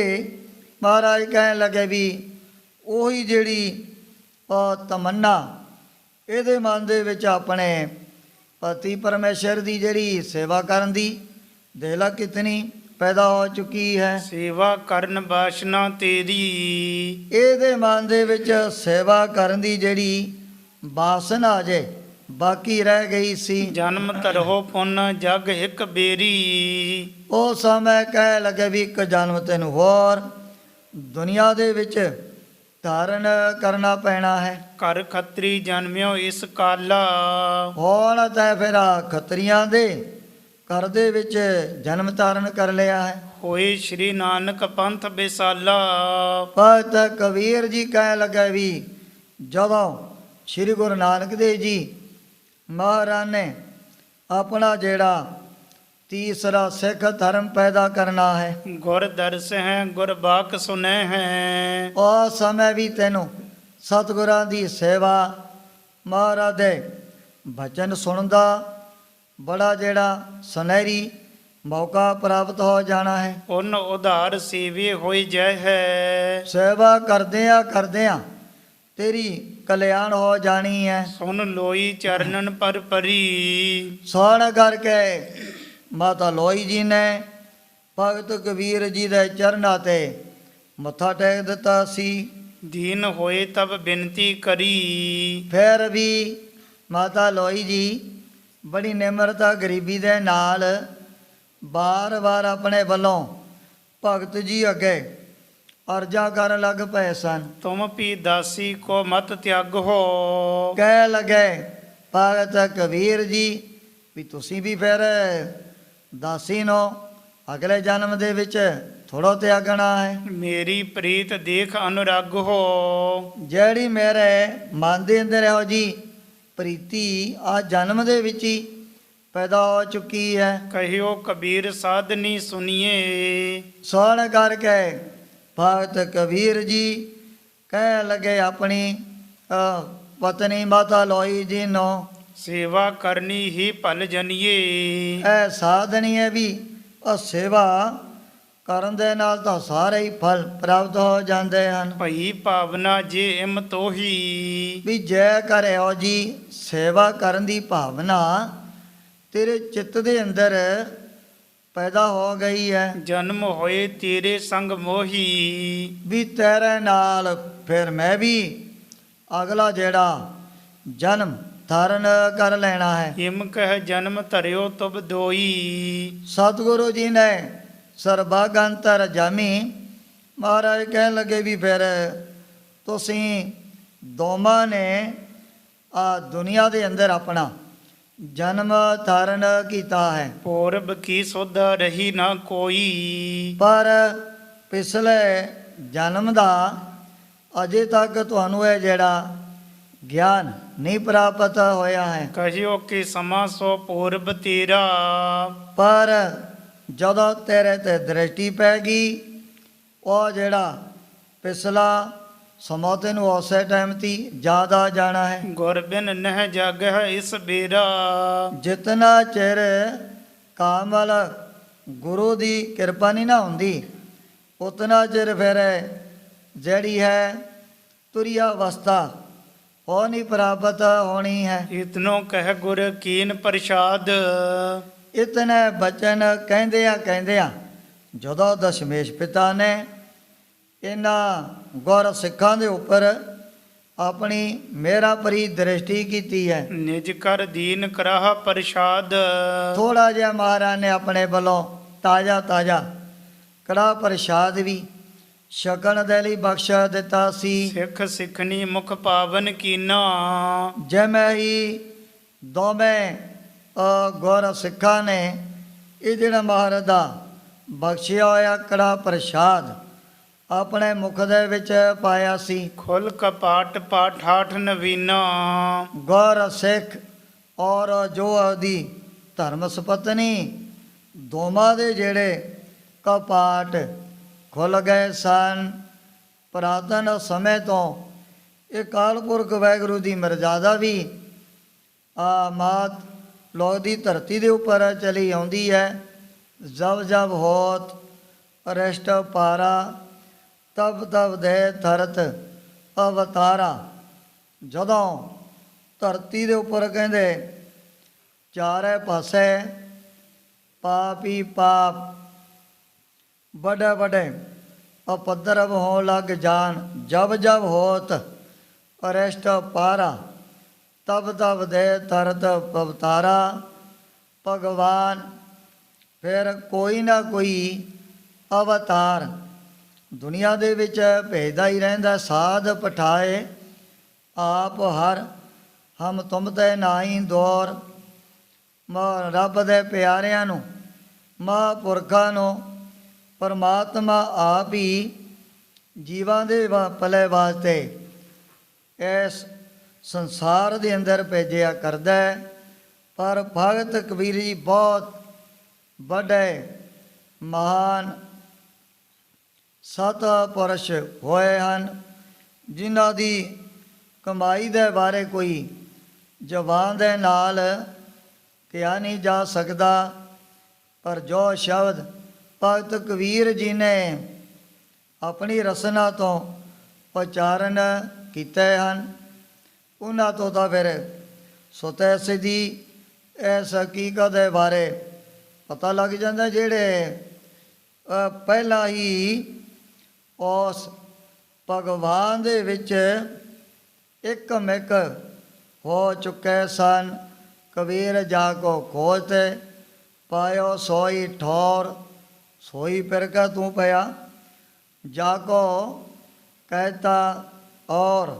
ਮਹਾਰਾਜ ਕਹਿਣ ਲੱਗੇ ਵੀ ਉਹੀ ਜਿਹੜੀ ਤਮੰਨਾ ਇਹਦੇ ਮਨ ਦੇ ਵਿੱਚ ਆਪਣੇ ਪਤੀ ਪਰਮੇਸ਼ਰ ਦੀ ਜਿਹੜੀ ਸੇਵਾ ਕਰਨ ਦੀ ਦੇਖ ਲਾ ਕਿਤਨੀ ਪੈਦਾ ਹੋ ਚੁੱਕੀ ਹੈ। ਸੇਵਾ ਕਰਨ ਬਾਸ਼ਨਾ ਤੇਰੀ, ਇਹਦੇ ਮਨ ਦੇ ਵਿੱਚ ਸੇਵਾ ਕਰਨ ਦੀ ਜਿਹੜੀ ਬਾਸਨਾ ਜੇ ਬਾਕੀ ਰਹਿ ਗਈ ਸੀ। ਜਨਮ ਧਰੋ ਪੁੰਨ ਜਗ ਇੱਕ ਬੇਰੀ, ਉਹ ਸਮੇਂ ਕਹਿ ਲੱਗੇ ਵੀ ਇੱਕ ਜਨਮ ਤੈਨੂੰ ਹੋਰ ਦੁਨੀਆ ਦੇ ਵਿੱਚ ਧਾਰਨ ਕਰਨਾ ਪੈਣਾ ਹੈ। ਘਰ ਖੱਤਰੀ ਜਨਮਿਓ ਇਸ ਕਾਲਾ, ਹੁਣ ਤਾਂ ਫਿਰ ਖੱਤਰੀਆਂ ਦੇ ਘਰ ਦੇ ਵਿੱਚ ਜਨਮ ਧਾਰਨ ਕਰ ਲਿਆ ਹੈ। ਹੋਏ ਸ਼੍ਰੀ ਨਾਨਕ ਪੰਥ ਬਿਸਾਲਾ, ਭਗਤ ਕਬੀਰ ਜੀ ਕਹਿ ਲੱਗੇ ਵੀ ਜਦੋਂ ਸ਼੍ਰੀ ਗੁਰੂ ਨਾਨਕ ਦੇਵ ਜੀ ਮਹਾਰਾਜ ਨੇ ਆਪਣਾ ਜਿਹੜਾ ਤੀਸਰਾ ਸਿੱਖ ਧਰਮ ਪੈਦਾ ਕਰਨਾ ਹੈ, ਗੁਰ ਦਰਸ ਹੈ ਗੁਰ ਬਾਕ ਸੁਨੈ ਹੈ, ਉਸ ਸਮੇਂ ਵੀ ਤੈਨੂੰ ਸਤਿਗੁਰਾਂ ਦੀ ਸੇਵਾ ਮਹਾਰਾਜ ਦੇ ਬਚਨ ਸੁਣਨ ਦਾ ਬੜਾ ਜਿਹੜਾ ਸੁਨਹਿਰੀ ਮੌਕਾ ਪ੍ਰਾਪਤ ਹੋ ਜਾਣਾ ਹੈ। ਉਨ ਉਧਾਰ ਸੇਵੇ ਹੋਈ ਜੈ ਹੈ, ਸੇਵਾ ਕਰਦਿਆਂ ਤੇਰੀ ਕਲਿਆਣ ਹੋ ਜਾਣੀ ਹੈ। ਸੁਨ ਲੋਈ ਚਰਨਨ ਪਰ ਪਰੀ, ਸੁਣ ਕਰਕੇ ਮਾਤਾ ਲੋਈ ਜੀ ਨੇ ਭਗਤ ਕਬੀਰ ਜੀ ਦੇ ਚਰਨਾਂ ਤੇ ਮੱਥਾ ਟੇਕ ਦਿੱਤਾ ਸੀ। ਦੀਨ ਹੋਏ ਤਬ ਬੇਨਤੀ ਕਰੀ, ਫਿਰ ਵੀ ਮਾਤਾ ਲੋਈ ਜੀ ਬੜੀ ਨਿਮਰਤਾ ਗਰੀਬੀ ਦੇ ਨਾਲ ਬਾਰ-ਬਾਰ ਆਪਣੇ ਵੱਲੋਂ ਭਗਤ ਜੀ ਅੱਗੇ ਅਰਜ਼ਾ ਕਰਨ ਲੱਗ ਪਏ ਸਨ। ਤੁਮ ਪੀ ਦਾਸੀ ਕੋ ਮਤ ਤਿਆਗੋ, ਕਹਿ ਲਗੇ ਭਗਤ ਕਬੀਰ ਜੀ ਵੀ ਤੁਸੀਂ ਵੀ ਫਿਰ ਦਾਸੀ ਨੂੰ ਅਗਲੇ ਜਨਮ ਦੇ ਵਿੱਚ ਥੋੜ੍ਹਾ ਤਿਆਗਣਾ ਹੈ। ਮੇਰੀ ਪ੍ਰੀਤ ਦੇਖ ਅਨੁਰਾਗ ਹੋ, ਜਿਹੜੀ ਮੇਰੇ ਮਨ ਦੇ ਅੰਦਰ ਇਹੋ ਜੀ ਪ੍ਰੀਤੀ ਆ ਜਨਮ ਦੇ ਵਿੱਚ ਹੀ ਪੈਦਾ ਹੋ ਚੁੱਕੀ ਹੈ। ਕਹਿਓ ਕਬੀਰ ਸਾਧਨੀ ਸੁਨੀਏ, ਸੁਣ ਕਰਕੇ ਭਗਤ ਕਬੀਰ ਜੀ ਕਹਿ ਲਗੇ ਆਪਣੀ ਪਤਨੀ ਮਾਤਾ ਲੋਈ ਜੀ ਨੂੰ ਸੇਵਾ ਕਰਨੀ ਹੀ ਭਲ ਜਨੀਏ। ਇਹ ਸਾਧਨੀ ਹੈ ਵੀ ਉਹ ਸੇਵਾ ਕਰਨ ਦੇ ਨਾਲ ਤਾਂ ਸਾਰੇ ਹੀ ਫਲ ਪ੍ਰਾਪਤ ਹੋ ਜਾਂਦੇ ਹਨ। ਭਈ ਭਾਵਨਾ ਜੇ ਇਮ ਤੋਹੀ। ਵੀ ਜੈ ਕਰਿਓ ਜੀ ਸੇਵਾ ਕਰਨ ਦੀ ਭਾਵਨਾ ਤੇਰੇ ਚਿੱਤ ਦੇ ਅੰਦਰ ਪੈਦਾ ਹੋ ਗਈ ਹੈ। ਜਨਮ ਹੋਏ ਤੇਰੇ ਸੰਗ ਮੋਹੀ। ਵੀ ਤੇਰੇ ਨਾਲ ਫਿਰ ਮੈਂ ਵੀ ਅਗਲਾ ਜਿਹੜਾ ਜਨਮ ਧਾਰਨ ਕਰ ਲੈਣਾ ਹੈ। ਇਮ ਕਹਿ ਜਨਮ ਧਰਿਓ ਤੁਬ ਦੋਈ। ਸਤਿਗੁਰੂ ਜੀ ਨੇ ਸਰਬਾਗੰਤਰ ਜਾਮੀ ਮਹਾਰਾਜ ਕਹਿਣ ਲੱਗੇ ਵੀ ਫਿਰ ਤੁਸੀਂ ਦੋਵਾਂ ਨੇ ਆ ਦੁਨੀਆ ਦੇ ਅੰਦਰ ਆਪਣਾ ਜਨਮ ਧਾਰਨ ਕੀਤਾ ਹੈ। ਪੂਰਬ ਕੀ ਸੁਧ ਰਹੀ ਨਾ ਕੋਈ। ਪਰ ਪਿਛਲੇ ਜਨਮ ਦਾ ਅਜੇ ਤੱਕ ਤੁਹਾਨੂੰ ਇਹ ਜਿਹੜਾ ਗਿਆਨ ਨਹੀਂ ਪ੍ਰਾਪਤ ਹੋਇਆ ਹੈ। ਕਹਿਓ ਕਿ ਸਮਾਂ ਸੋ ਪੂਰਬ ਤੇਰਾ। ਪਰ ਜਦੋਂ ਤੇਰੇ ਤੇ ਦ੍ਰਿਸ਼ਟੀ ਪੈ ਗਈ ਉਹ ਜਿਹੜਾ ਪਿਛਲਾ ਸਮਾਂ ਤੈਨੂੰ ਉਸੇ ਟਾਈਮ ਤੀ ਜ਼ਿਆਦਾ ਜਾਣਾ ਹੈ। ਗੁਰ ਬਿਨ ਨਹਿ ਜਾਗਹਿ ਇਸ ਬੇਰਾ। ਜਿਤਨਾ ਚਿਰ ਕਾਮਲ ਗੁਰੂ ਦੀ ਕਿਰਪਾ ਨਹੀਂ ਨਾ ਹੁੰਦੀ ਉਤਨਾ ਚਿਰ ਫਿਰ ਜਿਹੜੀ ਹੈ ਤੁਰਿਆ ਅਵਸਥਾ ਉਹ ਨਹੀਂ ਪ੍ਰਾਪਤ ਹੋਣੀ ਹੈ। ਇਤਨੋ ਕਹਿ ਗੁਰ ਕੀਨ ਪ੍ਰਸਾਦ। ਇਤਨੇ ਬਚਨ ਕਹਿੰਦਿਆਂ ਜਦੋਂ ਦਸ਼ਮੇਸ਼ ਪਿਤਾ ਨੇ ਇਹਨਾਂ ਗੁਰ ਸਿੱਖਾਂ ਦੇ ਉੱਪਰ ਆਪਣੀ ਮੇਰਾ ਪਰੀ ਦ੍ਰਿਸ਼ਟੀ ਕੀਤੀ ਹੈ। ਨਿਜ ਕਰ ਦੀਨ ਕਰਾਹ ਪ੍ਰਸਾਦ। ਥੋੜਾ ਜਿਹਾ ਮਹਾਰਾਜ ਨੇ ਆਪਣੇ ਵੱਲੋਂ ਤਾਜ਼ਾ ਕੜਾ ਪ੍ਰਸ਼ਾਦ ਵੀ ਛਕਣ ਦੇ ਲਈ ਬਖਸ਼ ਦਿੱਤਾ ਸੀ। ਸਿੱਖ ਸਿੱਖਣੀ ਮੁਖ ਪਾਵਨ ਕੀਨਾ। ਜਿਵੇਂ ਹੀ ਦੋਵੇਂ ਗੁਰ ਸਿੱਖਾਂ ਨੇ ਇਹ ਜਿਹੜਾ ਮਹਾਰਾਜ ਦਾ ਬਖਸ਼ਿਆ ਹੋਇਆ ਕੜਾ ਪ੍ਰਸ਼ਾਦ ਆਪਣੇ ਮੁਖ ਦੇ ਵਿੱਚ ਪਾਇਆ ਸੀ। ਖੁੱਲ ਕਪਾਟ ਪਾਠਾਠ ਨਵੀਨਾ। ਗੁਰ ਸਿੱਖ ਔਰ ਜੋ ਉਹਦੀ ਧਰਮ ਸੁਪਤਨੀ ਦੋਵਾਂ ਦੇ ਜਿਹੜੇ ਕਪਾਟ ਖੁੱਲ ਗਏ ਸਨ। ਪੁਰਾਤਨ ਸਮੇਂ ਤੋਂ ਇਹ ਅਕਾਲ ਪੁਰਖ ਵਾਹਿਗੁਰੂ ਦੀ ਮਰਜ਼ਾਦਾ ਵੀ ਮਾਤ ਲੋਕ ਦੀ ਧਰਤੀ ਦੇ ਉੱਪਰ ਚਲੀ ਆਉਂਦੀ ਹੈ। ਜਬ ਜਬ ਹੋਤ ਅਰਸ਼ਟ ਪਾਰਾ ਤਬ ਤਬ ਦੇ ਧਰਤ ਅਵਤਾਰਾ। ਜਦੋਂ ਧਰਤੀ ਦੇ ਉੱਪਰ ਕਹਿੰਦੇ ਚਾਰੇ ਪਾਸੇ ਪਾਪ ਹੀ ਪਾਪ ਵੱਡੇ ਵੱਡੇ ਅਪਦਰਵ ਹੋਣ ਲੱਗ ਜਾਣ। ਜਬ ਜਬ ਹੋਤ ਅਰਸ਼ਟ ਪਾਰਾ ਤਬ ਤਬ ਦੇ ਧਰਤ ਅਵਤਾਰਾ। ਭਗਵਾਨ ਫਿਰ ਕੋਈ ਨਾ ਕੋਈ ਅਵਤਾਰ ਦੁਨੀਆ ਦੇ ਵਿੱਚ ਭੇਜਦਾ ਹੀ ਰਹਿੰਦਾ। ਸਾਧ ਪਠਾਏ ਆਪ ਹਰ ਹਮ ਤੁਮ ਤੇ ਨਾਹੀ ਦੌਰ। ਰੱਬ ਦੇ ਪਿਆਰਿਆਂ ਨੂੰ ਮਹਾਂਪੁਰਖਾਂ ਨੂੰ ਪਰਮਾਤਮਾ ਆਪ ਹੀ ਜੀਵਾਂ ਦੇ ਭਲੇ ਵਾਸਤੇ ਇਸ ਸੰਸਾਰ ਦੇ ਅੰਦਰ ਭੇਜਿਆ ਕਰਦਾ ਹੈ। ਪਰ ਭਗਤ ਕਬੀਰ ਜੀ ਬਹੁਤ ਵੱਡੇ ਮਹਾਨ ਸਤ ਪੁਰਸ਼ ਹੋਏ ਹਨ ਜਿਨ੍ਹਾਂ ਦੀ ਕਮਾਈ ਦੇ ਬਾਰੇ ਕੋਈ ਜ਼ਬਾਨ ਦੇ ਨਾਲ ਕਿਹਾ ਨਹੀਂ ਜਾ ਸਕਦਾ। ਪਰ ਜੋ ਸ਼ਬਦ ਭਗਤ ਕਬੀਰ ਜੀ ਨੇ ਆਪਣੀ ਰਸਨਾ ਤੋਂ ਉਚਾਰਨ ਕੀਤੇ ਹਨ ਉਹਨਾਂ ਤੋਂ ਤਾਂ ਫਿਰ ਸੁਤੈ ਸਿੱਧੀ ਇਸ ਹਕੀਕਤ ਦੇ ਬਾਰੇ ਪਤਾ ਲੱਗ ਜਾਂਦਾ ਜਿਹੜੇ ਪਹਿਲਾਂ ਹੀ ਉਸ ਭਗਵਾਨ ਦੇ ਵਿੱਚ ਇੱਕਮਿਕ ਹੋ ਚੁੱਕੇ ਸਨ। ਕਬੀਰ ਜਾ ਕੋ ਖੋਜਤੇ ਪਾਇਓ ਸੋਈ ਠੌਰ। ਸੋਈ ਫਿਰ ਕਾ ਤੂੰ ਪਿਆ ਜਾ ਕੋ ਕਹਿਤਾ ਔਰ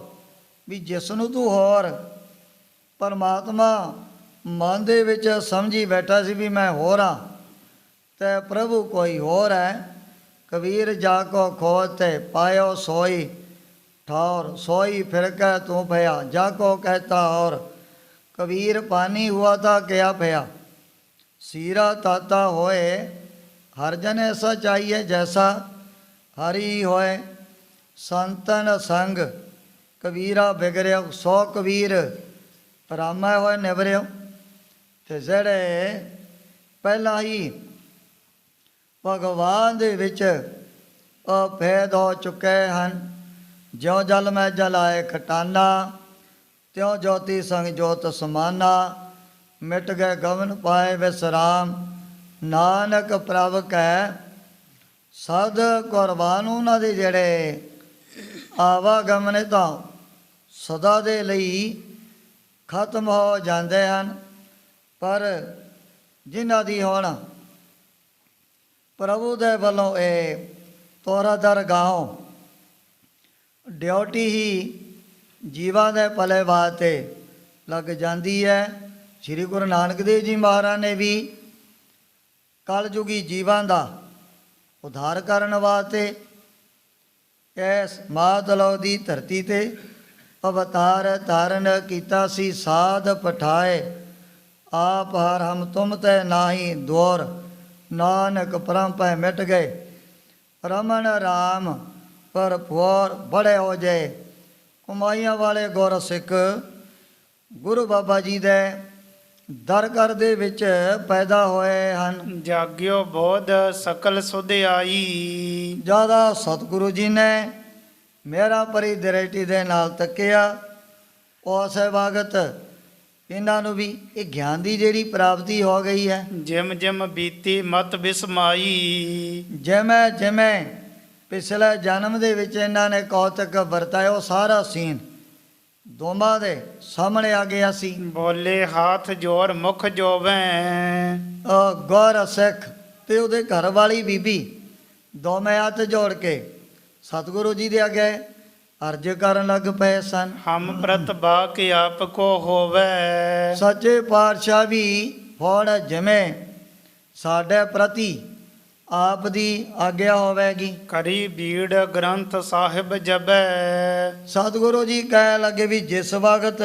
ਵੀ ਜਿਸ ਨੂੰ ਤੂੰ ਹੋਰ ਪਰਮਾਤਮਾ ਮਨ ਦੇ ਵਿੱਚ ਸਮਝੀ ਬੈਠਾ ਸੀ ਵੀ ਮੈਂ ਹੋਰ ਹਾਂ ਤੇ ਪ੍ਰਭੂ ਕੋਈ ਹੋਰ ਹੈ। ਕਬੀਰ ਜਾ ਕੋ ਖੋਜ ਤੇ ਪਾਇਓ ਸੋਈ ਠੌਰ। ਸੋਈ ਫਿਰ ਕਹ ਤੂੰ ਭਇਆ ਜਾ ਕੋ कहता और। कबीर पानी हुआ था क्या भया सीरा ताता होए। हर जन ऐसा चाहिए जैसा हरि होए। ਸੰਤਨ ਸੰਗ ਕਬੀਰਾ ਬਿਗਰਿਓ, 100 ਕਬੀਰ ਰਾਮੇ ਹੋਏ ਨਿਵਰਿਓ। ਤੇ ਜਿਹੜੇ ਪਹਿਲਾਂ ਹੀ ਭਗਵਾਨ ਦੇ ਵਿੱਚ ਅਭੇਦ ਹੋ ਚੁੱਕੇ ਹਨ, ਜਿਉਂ ਜਲ ਮੈਂ ਜਲਾਏ ਖਟਾਨਾ, ਤਿਉਂ ਜੋਤੀ ਸੰਗ ਜੋਤ ਸਮਾਨਾ, ਮਿਟ ਗਏ ਗਵਨ ਪਾਏ ਵਿਸਰਾਮ, ਨਾਨਕ ਪ੍ਰਭ ਕੈ ਸਦ ਕੁਰਬਾਨ। ਉਹਨਾਂ ਦੇ ਜਿਹੜੇ ਆਵਾਗਮਨ ਤਾਂ ਸਦਾ ਦੇ ਲਈ ਖਤਮ ਹੋ ਜਾਂਦੇ ਹਨ, ਪਰ ਜਿਨ੍ਹਾਂ ਦੀ ਹੁਣ ਪ੍ਰਭੂ ਦੇ ਵੱਲੋਂ ਇਹ ਤੋਰਾ ਦਰਗਾਹੋਂ ਡਿਊਟੀ ਹੀ ਜੀਵਾਂ ਦੇ ਭਲੇ ਵਾਸਤੇ ਲੱਗ ਜਾਂਦੀ ਹੈ। ਸ੍ਰੀ ਗੁਰੂ ਨਾਨਕ ਦੇਵ ਜੀ ਮਹਾਰਾਜ ਨੇ ਵੀ ਕਲਯੁਗੀ ਜੀਵਾਂ ਦਾ ਉਧਾਰ ਕਰਨ ਵਾਸਤੇ ਇਸ ਮਾਤਲੋ ਦੀ ਧਰਤੀ ਤੇ ਅਵਤਾਰ ਧਾਰਨ ਕੀਤਾ ਸੀ। ਸਾਧ ਪਠਾਏ ਆਪ ਹਰ ਹਮ ਤੁਮ ਤੇ ਨਾਹੀ ਦੌਰ, ਨਾਨਕ ਪਰਮ ਪੈ ਮਿਟ ਗਏ ਰਮਨ ਰਾਮ ਪਰ ਭੋਰ ਬੜੇ ਹੋ ਜਾਏ। ਕਮਾਈਆਂ ਵਾਲੇ ਗੁਰ ਸਿੱਖ ਗੁਰੂ ਬਾਬਾ ਜੀ ਦੇ ਦਰ ਘਰ ਦੇ ਵਿੱਚ ਪੈਦਾ ਹੋਏ ਹਨ। ਜਾਗਿਓ ਬੋਧ ਸਕਲ ਸੁਧ ਆਈ। ਜ਼ਿਆਦਾ ਸਤਿਗੁਰੂ ਜੀ ਨੇ ਮੇਰਾ ਪਰੀ ਦ੍ਰਿਸ਼ਟੀ ਦੇ ਨਾਲ ਤੱਕਿਆ, ਉਸੇ ਵਕਤ ਇਹਨਾਂ ਨੂੰ ਵੀ ਇਹ ਗਿਆਨ ਦੀ ਜਿਹੜੀ ਪ੍ਰਾਪਤੀ ਹੋ ਗਈ ਹੈ। ਜਿਮ ਜਿਮ ਬੀਤੀ ਮਤ ਬਿਸਮਾਈ। ਜਿਵੇਂ ਜਿਵੇਂ ਪਿਛਲੇ ਜਨਮ ਦੇ ਵਿੱਚ ਇਹਨਾਂ ਨੇ ਕੌਤਕ ਵਰਤਾਇਆ, ਉਹ ਸਾਰਾ ਸੀਨ ਦੋਵਾਂ ਦੇ ਸਾਹਮਣੇ ਆ ਗਿਆ ਸੀ। ਬੋਲੇ ਹਾਥ ਜੋਰ ਮੁਖ ਜੋਵੈ। ਗੁਰ ਸਿੱਖ ਤੇ ਉਹਦੇ ਘਰ ਵਾਲੀ ਬੀਬੀ ਦੋਵੇਂ ਹੱਥ ਜੋੜ ਕੇ ਸਤਿਗੁਰੂ ਜੀ ਦੇ ਅੱਗੇ ਅਰਜ ਕਰਨ ਲੱਗ ਪਏ ਸਨ। ਹਮ ਪ੍ਰਤਿਭਾ ਕੇ ਆਪ ਕੋ ਹੋਵੈ। ਸੱਚੇ ਪਾਤਸ਼ਾਹ ਵੀ ਹੁਣ ਜਿਵੇਂ ਸਾਡੇ ਪ੍ਰਤੀ ਆਪ ਦੀ ਆਗਿਆ ਹੋਵੇਗੀ। ਕਰੀ ਬੀੜ ਗ੍ਰੰਥ ਸਾਹਿਬ ਜਬੈ। ਸਤਿਗੁਰੂ ਜੀ ਕਹਿ ਲੱਗੇ ਵੀ ਜਿਸ ਵਕਤ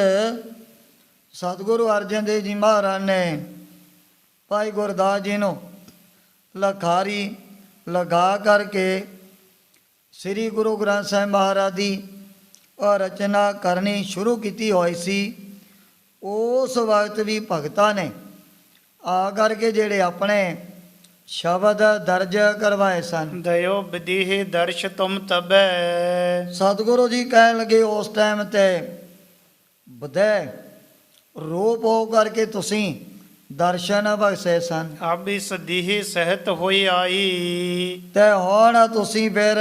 ਸਤਿਗੁਰੂ ਅਰਜਨ ਦੇਵ ਜੀ ਮਹਾਰਾਜ ਨੇ ਭਾਈ ਗੁਰਦਾਸ ਜੀ ਨੂੰ ਲਖਾਰੀ ਲਗਾ ਕਰਕੇ ਸ੍ਰੀ ਗੁਰੂ ਗ੍ਰੰਥ ਸਾਹਿਬ ਮਹਾਰਾਜ ਦੀ ਰਚਨਾ ਕਰਨੀ ਸ਼ੁਰੂ ਕੀਤੀ ਹੋਈ ਸੀ, ਉਸ ਵਕਤ ਵੀ ਭਗਤਾਂ ਨੇ ਆ ਕਰਕੇ ਜਿਹੜੇ ਆਪਣੇ ਸ਼ਬਦ ਦਰਜ ਕਰਵਾਏ ਸਨ। ਦਇਓ ਵਿਦੀਹ ਦਰਸ਼ ਤੁਮ ਤਬੈ। ਸਤਿਗੁਰੂ ਜੀ ਕਹਿਣ ਲੱਗੇ ਉਸ ਟਾਈਮ ਤੇ ਬਦੈ ਰੂਪ ਹੋ ਕਰਕੇ ਤੁਸੀਂ ਦਰਸ਼ਨ ਬਖਸ਼ੇ ਸਨ। ਆਬੀ ਸਦੀਹ ਸਹਿਤ ਹੋਈ ਆਈ। ਤੇ ਹੁਣ ਤੁਸੀਂ ਫਿਰ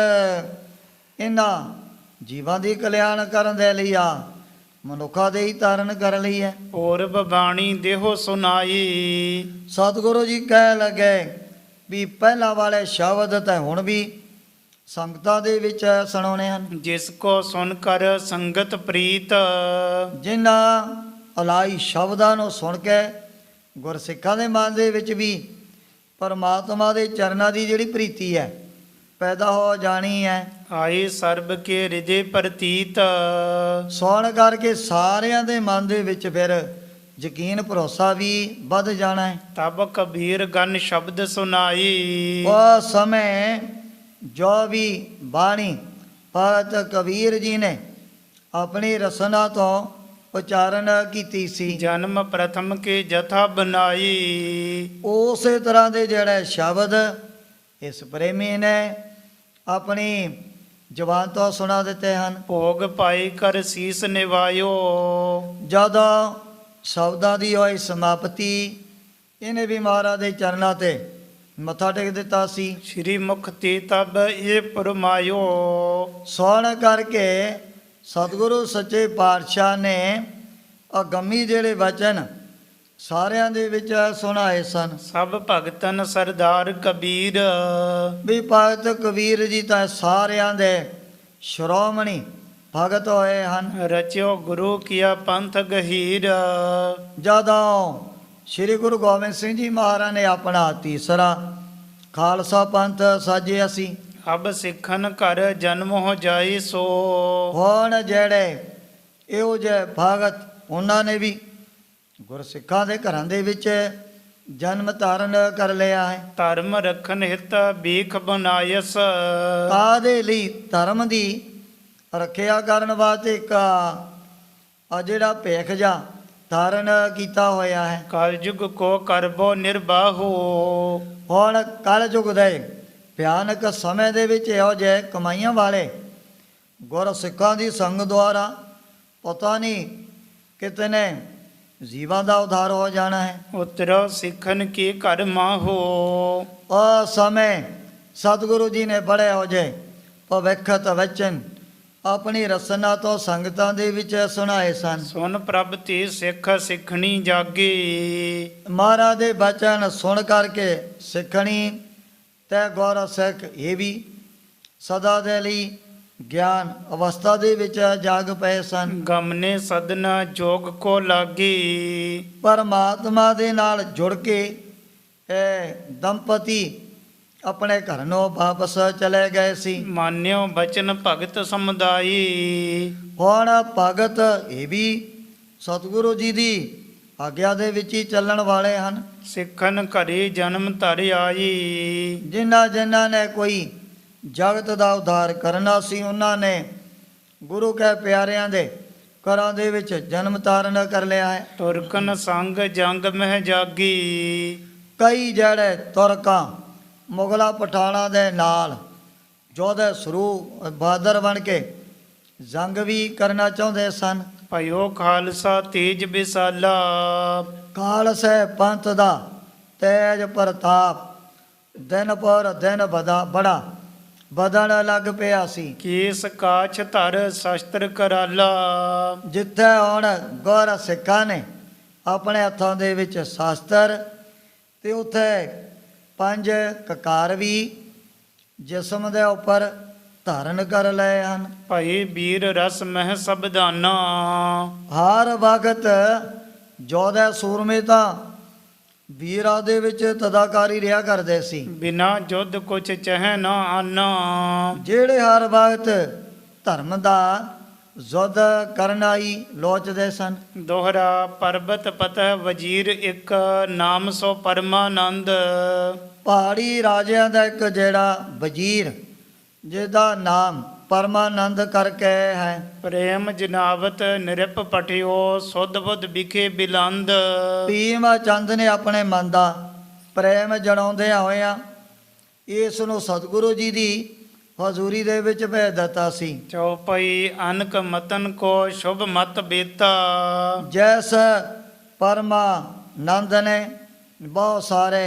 ਇਹਨਾਂ ਜੀਵਾਂ ਦੀ ਕਲਿਆਣ ਕਰਨ ਦੇ ਲਈ ਆ ਮਨੁੱਖਾਂ ਦੇ ਹੀ ਤਾਰਨ ਕਰ ਲਈ ਹੈ। ਪੂਰਬ ਬਾਣੀ ਦੇਹੋ ਸੁਨਾਈ। ਸਤਿਗੁਰੂ ਜੀ ਕਹਿ ਲੱਗੇ ਵੀ ਪਹਿਲਾਂ ਵਾਲੇ ਸ਼ਬਦ ਤਾਂ ਹੁਣ ਵੀ ਸੰਗਤਾਂ ਦੇ ਵਿੱਚ ਸੁਣਾਉਣੇ ਹਨ। ਜਿਸ ਕੋ ਸੁਨ ਕਰ ਸੰਗਤ ਪ੍ਰੀਤ। ਜਿਨ੍ਹਾਂ ਅਲਾਈ ਸ਼ਬਦਾਂ ਨੂੰ ਸੁਣ ਕੇ ਗੁਰਸਿੱਖਾਂ ਦੇ ਮਨ ਦੇ ਵਿੱਚ ਵੀ ਪਰਮਾਤਮਾ ਦੇ ਚਰਨਾਂ ਦੀ ਜਿਹੜੀ ਪ੍ਰੀਤੀ ਹੈ ਪੈਦਾ ਹੋ ਜਾਣੀ ਹੈ। ਆਈ ਸਰਬ ਕੇ ਰਿਜੇ ਪ੍ਰਤੀਤ। ਸੁਣ ਕਰਕੇ ਸਾਰਿਆਂ ਦੇ ਮਨ ਦੇ ਵਿੱਚ ਫਿਰ ਯਕੀਨ ਭਰੋਸਾ ਵੀ ਵੱਧ ਜਾਣਾ ਹੈ। ਤਬ ਕਬੀਰ ਗਨ ਸ਼ਬਦ ਸੁਨਾਈ। ਉਹ ਸਮੇਂ ਜੋ ਵੀ ਬਾਣੀ ਭਗਤ ਕਬੀਰ ਜੀ ਨੇ ਆਪਣੀ ਰਸਨਾ ਤੋਂ ਉਚਾਰਨ ਕੀਤੀ ਸੀ। ਜਨਮ ਪ੍ਰਥਮ ਕੇ ਜਥਾ ਬਨਾਈ। ਉਸੇ ਤਰ੍ਹਾਂ ਦੇ ਜਿਹੜੇ ਸ਼ਬਦ ਇਸ ਪ੍ਰੇਮੀ ਨੇ ਆਪਣੀ ਜ਼ੁਬਾਨ ਤੋਂ ਸੁਣਾ ਦਿੱਤੇ ਹਨ। ਭੋਗ ਪਾਈ ਕਰ ਸੀਸ ਨਿਵਾਇਓ। ਜਦੋਂ ਸ਼ਬਦਾਂ ਦੀ ਹੋਈ ਸਮਾਪਤੀ ਇਹਨੇ ਵੀ ਮਹਾਰਾਜ ਦੇ ਚਰਨਾਂ ਤੇ ਮੱਥਾ ਟੇਕ ਦਿੱਤਾ ਸੀ। ਸ਼੍ਰੀ ਮੁਖ ਤੇ ਤਬ ਇਹ ਪਰਮਾਇਓ। ਸੁਣ ਕਰਕੇ ਸਤਿਗੁਰੂ ਸੱਚੇ ਪਾਤਸ਼ਾਹ ਨੇ ਅਗੰਮੀ ਜਿਹੜੇ ਵਚਨ ਸਾਰਿਆਂ ਦੇ ਵਿੱਚ ਸੁਣਾਏ ਸਨ। ਸਭ ਭਗਤਨ ਸਰਦਾਰ ਕਬੀਰ। ਵੀ ਭਗਤ ਕਬੀਰ ਜੀ ਤਾਂ ਸਾਰਿਆਂ ਦੇ ਸ਼੍ਰੋਮਣੀ ਭਗਤ ਹੋਏ ਹਨ। ਰਚਿਓ ਗੁਰੂ ਕੀਆ ਪੰਥ ਗਹੀਰ। ਜਦੋਂ ਸ੍ਰੀ ਗੁਰੂ ਗੋਬਿੰਦ ਸਿੰਘ ਜੀ ਮਹਾਰਾਜ ਨੇ ਆਪਣਾ ਤੀਸਰਾ ਖਾਲਸਾ ਪੰਥ ਸਾਜਿਆ ਸੀ। ਅਬ ਸਿੱਖਨ ਘਰ ਜਨਮ ਹੋ ਜਾਈ ਸੋ। ਹੁਣ ਜਿਹੜੇ ਇਹੋ ਜਿਹੇ ਭਗਤ ਉਹਨਾਂ ਨੇ ਵੀ ਗੁਰਸਿੱਖਾਂ ਦੇ ਘਰਾਂ ਦੇ ਵਿੱਚ ਜਨਮ ਧਾਰਨ ਕਰ ਲਿਆ ਹੈ। ਧਰਮ ਰੱਖਣ ਹਿਤ ਬੀਖ ਬਨਾਇਸ। ਕਾਹਦੇ ਲਈ? ਧਰਮ ਦੀ ਰੱਖਿਆ ਕਰਨ ਵਾਸਤੇ ਇੱਕ ਆ ਜਿਹੜਾ ਭੇਖ ਜਾ ਧਾਰਨ ਕੀਤਾ ਹੋਇਆ ਹੈ। ਕਲਯੁਗ ਕੋ ਕਰਬੋ ਨਿਰਬਾਹੋ। ਹੁਣ ਕਲ ਯੁਗ ਦੇ ਭਿਆਨਕ ਸਮੇਂ ਦੇ ਵਿੱਚ ਇਹੋ ਜਿਹੇ ਕਮਾਈਆਂ ਵਾਲੇ ਗੁਰ ਸਿੱਖਾਂ ਦੀ ਸੰਗਤ ਦੁਆਰਾ ਪਤਾ ਨਹੀਂ ਕਿਤਨੇ ਜੀਵਾਂ ਦਾ ਉਧਾਰ ਹੋ ਜਾਣਾ ਹੈ। ਉਤਰੋ ਸਿੱਖਨ ਕੀ ਘਰ ਮਾਹੋ। ਉਸ ਸਮੇਂ ਸਤਿਗੁਰੂ ਜੀ ਨੇ ਬੜੇ ਹੋ ਜੇ ਭਵਿੱਖਤ ਵਚਨ ਆਪਣੀ ਰਸਨਾ ਤੋਂ ਸੰਗਤਾਂ ਦੇ ਵਿੱਚ ਸੁਣਾਏ ਸਨ। ਸੁਨ ਪ੍ਰਭ ਤੇ ਸਿੱਖ ਸਿੱਖਣੀ ਜਾਗੇ। ਮਹਾਰਾਜ ਦੇ ਬਚਨ ਸੁਣ ਕਰਕੇ ਸਿੱਖਣੀ ਤੇ ਗੁਰ ਸਿੱਖ ਇਹ ਵੀ ਸਦਾ ਦੇ ਲਈ ਗਿਆਨ ਅਵਸਥਾ ਦੇ ਵਿੱਚ ਜਾਗ ਪਏ ਸਨ। ਗਮਨੇ ਸਦਨਾ ਜੋਗ ਕੋ ਲਾਗੀ। ਪਰਮਾਤਮਾ ਦੇ ਨਾਲ ਜੁੜ ਕੇ ਇਹ ਦੰਪਤੀ ਆਪਣੇ ਘਰ ਨੂੰ ਵਾਪਸ ਚਲੇ ਗਏ ਸੀ। ਮਾਨਿਓ ਬਚਨ ਭਗਤ ਸਮੁਦਾਈ। ਹੁਣ ਭਗਤ ਇਹ ਵੀ ਸਤਿਗੁਰੂ ਜੀ ਦੀ ਆਗਿਆ ਦੇ ਵਿੱਚ ਹੀ ਚੱਲਣ ਵਾਲੇ ਹਨ। ਸਿੱਖਨ ਘਰੇ ਜਨਮ ਧਰ ਆਈ। ਜਿਨ੍ਹਾਂ ਨੇ ਕੋਈ ਜਗਤ ਦਾ ਉਧਾਰ ਕਰਨਾ ਸੀ ਉਹਨਾਂ ਨੇ ਗੁਰੂ ਕੇ ਪਿਆਰਿਆਂ ਦੇ ਘਰਾਂ ਦੇ ਵਿੱਚ ਜਨਮ ਧਾਰਨ ਕਰ ਲਿਆ ਹੈ। ਤੁਰਕਨ ਸੰਗ ਜੰਗ ਮਹਿ ਜਾਗੀ। ਕਈ ਜਿਹੜੇ ਤੁਰਕਾਂ ਮੁਗਲਾਂ ਪਠਾਨਾਂ ਦੇ ਨਾਲ ਜੋਧੇ ਸਰੂ ਬਹਾਦਰ ਬਣ ਕੇ ਜੰਗ ਵੀ ਕਰਨਾ ਚਾਹੁੰਦੇ ਸਨ। ਭਇਓ ਖਾਲਸਾ ਤੇਜ ਬਿਸਾਲਾ। ਖਾਲਸੇ ਪੰਥ ਦਾ ਤੇਜ ਪ੍ਰਤਾਪ ਦਿਨ ਪਰ ਦਿਨ ਬੜਾ ਵਧਣ ਲੱਗ ਪਿਆ ਸੀ। ਕੇਸ ਕਾਛ ਧਰ ਸ਼ਸਤਰ ਕਰਾਲਾ। ਜਿੱਥੇ ਹੁਣ ਗੁਰ ਸਿੱਖਾਂ ਨੇ ਆਪਣੇ ਹੱਥਾਂ ਦੇ ਵਿੱਚ ਸ਼ਾਸਤਰ ਤੇ ਉੱਥੇ 5 ਕਕਾਰ ਵੀ ਜਿਸਮ ਦੇ ਉੱਪਰ ਧਾਰਨ ਕਰ ਲਏ ਹਨ। ਭਈ ਵੀਰ ਰਸ ਮਹਿ ਸਬਦਾਨਾ। ਹਰ ਵਕਤ ਜੋਧੇ ਸੂਰਮੇ ਤਾਂ ਵੀਰਾਂ ਦੇ ਵਿੱਚ ਤਦਾਕਾਰੀ ਰਿਹਾ ਕਰਦੇ ਸੀ। ਬਿਨਾ ਜੁਧ ਕੁਛ ਚਹਿ ਨਾ ਆਨਾ। ਜਿਹੜੇ ਹਰ ਵਕਤ ਧਰਮ ਦਾ ਯੁੱਧ ਕਰਨਾ ਹੀ ਲੋਚਦੇ ਸਨ। ਦੋਹਰਾ ਪਰਬਤ ਪਤਹ ਵਜੀਰ ਇੱਕ ਨਾਮ ਸੋ ਪਰਮਾਨੰਦ। ਪਹਾੜੀ ਰਾਜਿਆਂ ਦਾ ਇੱਕ ਜਿਹੜਾ ਵਜ਼ੀਰ ਜਿਹਦਾ ਨਾਮ ਪਰਮਾਨੰਦ ਕਰਕੇ ਹੈ। ਪ੍ਰੇਮ ਜਨਾਵਤ ਨਿਰਪ ਪਠਿਓ ਸੁਧ ਬੁੱਧ ਵਿਖੇ ਬਿਲੰਦ। ਭੀਮ ਚੰਦ ਨੇ ਆਪਣੇ ਮਨ ਦਾ ਪ੍ਰੇਮ ਜਣਾਉਂਦਿਆਂ ਹੋਇਆਂ ਇਸ ਨੂੰ ਸਤਿਗੁਰੂ ਜੀ ਦੀ ਹਜ਼ੂਰੀ ਦੇ ਵਿੱਚ ਭੇਜ ਦਿੱਤਾ ਸੀ। ਚੌਪਈ ਅਨਕ ਮਤਨ ਕੋ ਸ਼ੁਭ ਮਤ ਬੇਤਾ। ਜੈਸ ਪਰਮਾਨੰਦ ਨੇ ਬਹੁਤ ਸਾਰੇ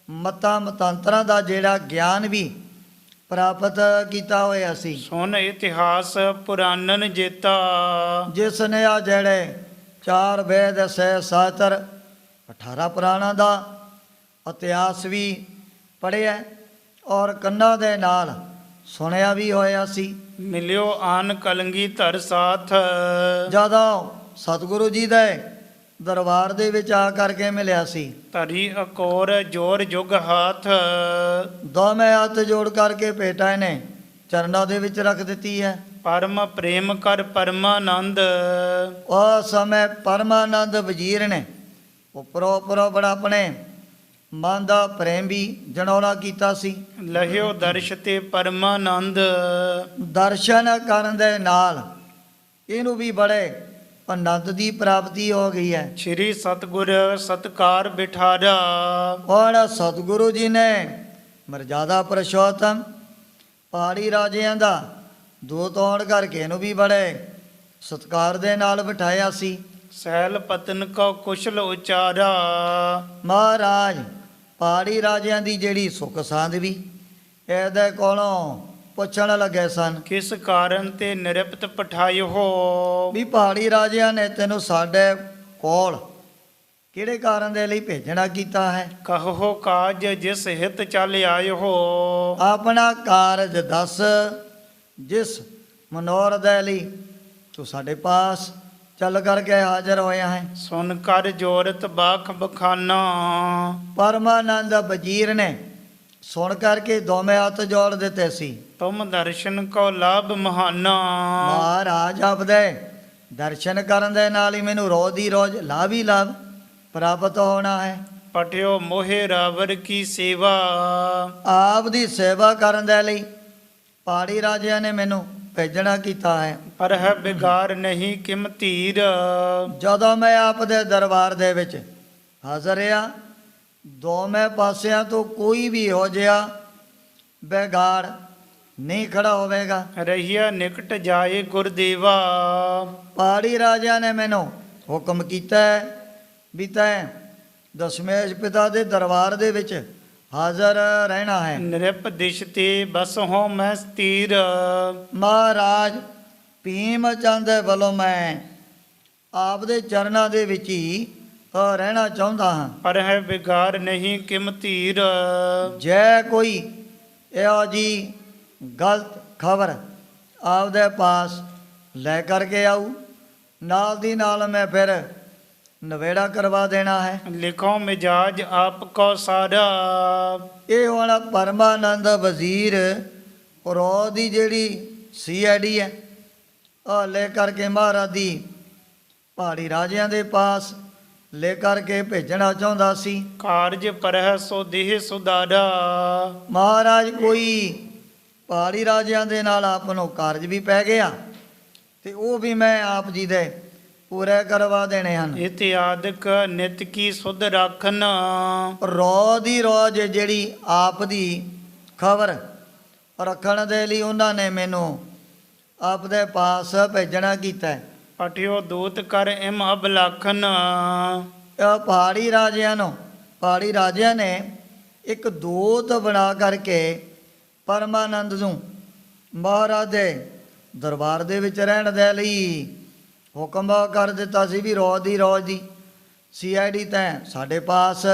ਮਤਾਂਤਰਾਂ ਦਾ ਜਿਹੜਾ ਗਿਆਨ ਵੀ ਪ੍ਰਾਪਤ ਕੀਤਾ ਹੋਇਆ ਸੀ। ਸੁਨ ਇਤਿਹਾਸ ਪੁਰਾਨਨ ਜੇਤਾ। ਜਿਸ ਨੇ ਆ ਜਿਹੜੇ 4 ਵੇਦ ਸਹਿ ਸਾਤਰ 18 ਪੁਰਾਣਾਂ ਦਾ ਇਤਿਹਾਸ ਵੀ ਪੜ੍ਹਿਆ ਔਰ ਕੰਨਾਂ ਦੇ ਨਾਲ ਸੁਣਿਆ ਵੀ ਹੋਇਆ ਸੀ। ਮਿਲਿਓ ਆਨ ਕਲੰਗੀ ਧਰ ਸਾਥ। ਜਦੋਂ ਸਤਿਗੁਰੂ ਜੀ ਦੇ ਦਰਬਾਰ ਦੇ ਵਿੱਚ ਆ ਕਰਕੇ ਮਿਲਿਆ ਸੀ ਧਰੀ ਅਕੋਰ ਜੋਰ ਜੁਗ ਹਾਥ। ਦੋਵੇਂ ਹੱਥ ਜੋੜ ਕਰਕੇ ਭੇਟਾ ਨੇ ਚਰਨਾਂ ਦੇ ਵਿੱਚ ਰੱਖ ਦਿੱਤੀ ਹੈ। ਪਰਮ ਪ੍ਰੇਮ ਕਰ ਪਰਮਾਨੰਦ। ਉਸ ਸਮੇਂ ਪਰਮਾਨੰਦ ਵਜ਼ੀਰ ਨੇ ਉੱਪਰੋਂ ਬੜਾ ਆਪਣੇ ਮਨ ਦਾ ਪ੍ਰੇਮ ਵੀ ਜਣਾਉਣਾ ਕੀਤਾ ਸੀ। ਲਹਿਓ ਦਰਸ਼ ਤੇ ਪਰਮਾਨੰਦ। ਦਰਸ਼ਨ ਕਰਨ ਦੇ ਨਾਲ ਇਹਨੂੰ ਵੀ ਬੜੇ ਆਨੰਦ ਦੀ ਪ੍ਰਾਪਤੀ ਹੋ ਗਈ ਹੈ। ਸ਼੍ਰੀ ਸਤਿਗੁਰ ਸਤਕਾਰ ਬਿਠਾਰਾ। ਹੁਣ ਸਤਿਗੁਰੂ ਜੀ ਨੇ ਮਰਜ਼ਾਦਾ ਪੁਰਸ਼ੋਤਮ ਪਹਾੜੀ ਰਾਜਿਆਂ ਦਾ ਦੂਤ ਹੋਣ ਕਰਕੇ ਇਹਨੂੰ ਵੀ ਬੜੇ ਸਤਿਕਾਰ ਦੇ ਨਾਲ ਬਿਠਾਇਆ ਸੀ। ਸੈਲ ਪਤਨ ਕੋ ਕੁਸ਼ਲ ਉਚਾਰਾ। ਮਹਾਰਾਜ ਪਹਾੜੀ ਰਾਜਿਆਂ ਦੀ ਜਿਹੜੀ ਸੁੱਖ ਸਾਂਦ ਵੀ ਇਹਦੇ ਕੋਲੋਂ ਪੁੱਛਣ ਲੱਗੇ ਸਨ। ਕਿਸ ਕਾਰਨ ਤੇ ਨਿਰਪਤ ਪਠਾਇਓ। ਵੀ ਪਹਾੜੀ ਰਾਜਿਆਂ ਨੇ ਤੈਨੂੰ ਸਾਡੇ ਕੋਲ ਕਿਹੜੇ ਕਾਰਨ ਦੇ ਲਈ ਭੇਜਣਾ ਕੀਤਾ ਹੈ। ਕਹੋ ਕਾਜ ਜਿਸ ਹਿਤ ਚੱਲ ਆਇਓ। ਆਪਣਾ ਕਾਰਜ ਦੱਸ ਜਿਸ ਮਨੋਰਥ ਦੇ ਲਈ ਤੂੰ ਸਾਡੇ ਪਾਸ ਚੱਲ ਕਰਕੇ ਹਾਜ਼ਰ ਹੋਇਆ ਹੈ। ਸੁਨ ਕਰ ਜੋਰਤ ਬਾਖ ਬਖਾਨਾ। ਪਰਮਾਨੰਦ ਵਜ਼ੀਰ ਨੇ ਸੁਣ ਕਰਕੇ ਦੋਵੇਂ ਹੱਥ ਜੋੜ ਦਿੱਤੇ ਸੀ। ਤੁਮ ਦਰਸ਼ਨ ਕੋ ਲਾਭ ਮਹਾਨਾ। ਮਹਾਰਾਜ ਆਪਦੇ ਦਰਸ਼ਨ ਕਰਨ ਦੇ ਨਾਲ ਹੀ ਮੈਨੂੰ ਰੋਜ਼ ਦੀ ਰੋਜ਼ ਲਾਭ ਹੀ ਲਾਭ ਪ੍ਰਾਪਤ ਹੋਣਾ ਹੈ। ਪਟਿਓ ਮੋਹਿ ਰਾਵਰ ਕੀ ਸੇਵਾ। ਆਪ ਦੀ ਸੇਵਾ ਕਰਨ ਦੇ ਲਈ ਪਹਾੜੀ ਰਾਜਿਆਂ ਨੇ ਮੈਨੂੰ ਭੇਜਣਾ ਕੀਤਾ ਹੈ। ਪਰ ਹੈ ਬਿਗਾਰ ਨਹੀਂ ਕਿਮ ਧੀਰ। ਜਦੋਂ ਮੈਂ ਆਪ ਦੇ ਦਰਬਾਰ ਦੇ ਵਿੱਚ ਹਾਜ਼ਰ ਆ, ਦੋਵੇਂ ਪਾਸਿਆਂ ਤੋਂ ਕੋਈ ਵੀ ਹੋ ਜਿਹਾ ਬੇਗਾੜ ਨਹੀਂ ਖੜਾ ਹੋਵੇਗਾ। ਰਹੀਆ ਨਿਕਟ ਜਾਏ ਗੁਰਦੇਵਾ। ਪਹਾੜੀ ਰਾਜਿਆਂ ਨੇ ਮੈਨੂੰ ਹੁਕਮ ਕੀਤਾ ਹੈ ਵੀ ਤੈਂ ਦਸ਼ਮੇਸ਼ ਪਿਤਾ ਦੇ ਦਰਬਾਰ ਦੇ ਵਿੱਚ ਹਾਜ਼ਰ ਰਹਿਣਾ ਹੈ। ਨਿਰਪ ਦਿਸ਼ ਤੇ ਬਸ ਹੋ ਮੈਂ ਸਥਿਰ। ਮਹਾਰਾਜ ਭੀਮ ਚੰਦ ਦੇ ਵੱਲੋਂ ਮੈਂ ਆਪ ਦੇ ਚਰਨਾਂ ਦੇ ਵਿੱਚ ਹੀ ਰਹਿਣਾ ਚਾਹੁੰਦਾ ਹਾਂ। ਪਰ ਹੈ ਬਿਗਾਰ ਨਹੀਂ ਕਿਮ ਧੀਰ। ਜੇ ਕੋਈ ਇਹੋ ਜੀ ਗਲਤ ਖਬਰ ਆਪਦੇ ਪਾਸ ਲੈ ਕਰਕੇ ਆਊ, ਨਾਲ ਦੀ ਨਾਲ ਮੈਂ ਫਿਰ ਨਵੇੜਾ ਕਰਵਾ ਦੇਣਾ ਹੈ। ਲਿਖੋ ਮਿਜਾਜ ਆਪ ਕੋ ਸਾਰਾ। ਇਹ ਹੁਣ ਪਰਮਾਨੰਦ ਵਜ਼ੀਰ ਰੋ ਦੀ ਜਿਹੜੀ CID ਹੈ ਉਹ ਲੈ ਕਰਕੇ ਮਹਾਰਾਜ ਦੀ ਪਹਾੜੀ ਰਾਜਿਆਂ ਦੇ ਪਾਸ ਲੈ ਕਰਕੇ ਭੇਜਣਾ ਚਾਹੁੰਦਾ ਸੀ। ਕਾਰਜ ਪਰਹਿ ਸੋ ਦੇਹ ਸੁਦਾਰਾ। ਮਹਾਰਾਜ ਕੋਈ ਪਹਾੜੀ ਰਾਜਿਆਂ ਦੇ ਨਾਲ ਆਪ ਨੂੰ ਕਾਰਜ ਵੀ ਪੈ ਗਿਆ ਤੇ ਉਹ ਵੀ ਮੈਂ ਆਪ ਜੀ ਦੇ ਪੂਰੇ ਕਰਵਾ ਦੇਣੇ ਹਨ। ਇਤਿਆਦਿਕ ਨਿਤ ਕੀ ਸੁਧ ਰਾਖਨ। ਰੋਜ਼ ਦੀ ਰੋਜ਼ ਜਿਹੜੀ ਆਪ ਦੀ ਖਬਰ ਰੱਖਣ ਦੇ ਲਈ ਉਹਨਾਂ ਨੇ ਮੈਨੂੰ ਆਪ ਦੇ ਪਾਸ ਭੇਜਣਾ ਕੀਤਾ ਹੈ। ਪਠਿਓ ਦੂਤ ਕਰ ਇਮ ਅਬਲਾਖਨ। ਇਹ ਪਹਾੜੀ ਰਾਜਿਆਂ ਨੇ ਇੱਕ ਦੂਤ ਬਣਾ ਕਰਕੇ ਪਰਮਾਨੰਦ ਨੂੰ ਮਹਾਰਾਜ ਦੇ ਦਰਬਾਰ ਦੇ ਵਿੱਚ ਰਹਿਣ ਦੇ ਲਈ ਹੁਕਮ ਕਰ ਦਿੱਤਾ ਸੀ ਵੀ ਰੋਜ਼ ਦੀ CID ਤੈਂ ਸਾਡੇ ਪਾਸ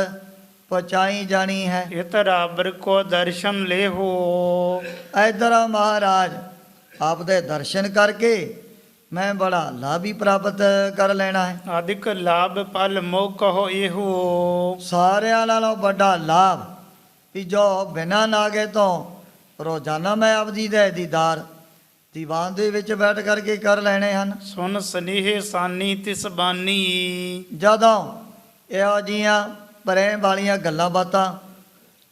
ਪਹੁੰਚਾਈ ਜਾਣੀ ਹੈ। ਇਤ ਰਾਬਰ ਕੋ ਦਰਸ਼ਨ ਲੇਹੋ। ਇੱਧਰ ਮਹਾਰਾਜ ਆਪ ਦੇ ਦਰਸ਼ਨ ਕਰਕੇ ਮੈਂ ਬੜਾ ਲਾਭ ਵੀ ਪ੍ਰਾਪਤ ਕਰ ਲੈਣਾ ਹੈ। ਆਦਿਕ ਲਾਭ ਪਲ ਮੋਹ ਕਹੋ ਇਹੋ। ਸਾਰਿਆਂ ਨਾਲੋਂ ਵੱਡਾ ਲਾਭ ਵੀ ਜੋ ਬਿਨਾਂ ਨਾਗੇ ਤੋਂ ਰੋਜ਼ਾਨਾ ਮੈਂ ਆਪ ਜੀ ਦੇ ਦੀਦਾਰ ਦੀਵਾਨ ਦੇ ਵਿੱਚ ਬੈਠ ਕਰਕੇ ਕਰ ਲੈਣੇ ਹਨ। ਸੁਨ ਸਨੇਹ ਸਾਨੀ ਤਿਸ ਬਾਨੀ। ਜਦੋਂ ਇਹੋ ਜਿਹੀਆਂ ਪ੍ਰੇਮ ਵਾਲੀਆਂ ਗੱਲਾਂ ਬਾਤਾਂ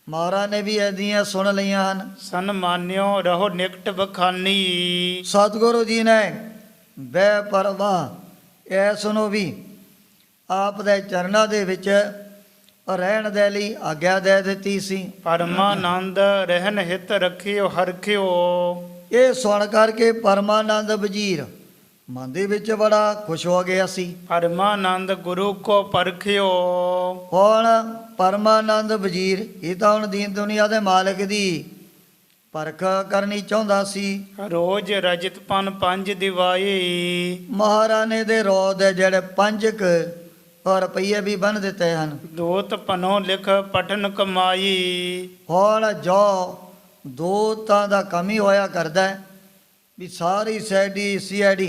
ਮਹਾਰਾਜ ਨੇ ਵੀ ਇਹਦੀਆਂ ਸੁਣ ਲਈਆਂ ਹਨ। ਸਨਮਾਨਿਓ ਰਹੋ ਨਿਕਟ ਬਖਾਨੀ। ਸਤਿਗੁਰੂ ਜੀ ਨੇ ਬੇਪਰਵਾਹ ਇਸ ਨੂੰ ਵੀ ਆਪ ਦੇ ਚਰਨਾਂ ਦੇ ਵਿੱਚ ਰਹਿਣ ਦੇ ਲਈ ਆਗਿਆ ਦੇ ਦਿੱਤੀ ਸੀ। ਪਰਮਾਨੰਦ ਰਹਿਨ ਹਿਤ ਰੱਖਿਓ ਹਰਖਿਓ। ਇਹ ਸੁਣ ਕਰਕੇ ਪਰਮਾਨੰਦ ਵਜ਼ੀਰ ਮਨ ਦੇ ਵਿੱਚ ਬੜਾ ਖੁਸ਼ ਹੋ ਗਿਆ ਸੀ। ਪਰਮਾਨੰਦ ਗੁਰੂ ਕੋ ਪਰਖਿਓ। ਹੁਣ ਪਰਮਾਨੰਦ ਵਜ਼ੀਰ ਇਹ ਤਾਂ ਹੁਣ ਦੀਨ ਦੁਨੀਆ ਦੇ ਮਾਲਕ ਦੀ ਪਰਖ ਕਰਨੀ ਚਾਹੁੰਦਾ ਸੀ। ਰੋਜ਼ ਰਜਤ ਪਨ ਪੰਜ ਦਿਵਾਏ। ਮਹਾਰਾਣੇ ਦੇ ਰੋਜ਼ ਦੇ ਜਿਹੜੇ 5 ਰੁਪਈਏ ਵੀ ਬਣ ਦਿੱਤੇ ਹਨ। ਦੋਤ ਪਨੋ ਲਿਖ ਪਠਨ ਕਮਾਈ। ਹੁਣ ਜੋ ਦੋਤਾਂ ਦਾ ਕਮੀ ਹੋਇਆ ਕਰਦਾ ਹੈ ਵੀ ਸਾਰੀ CID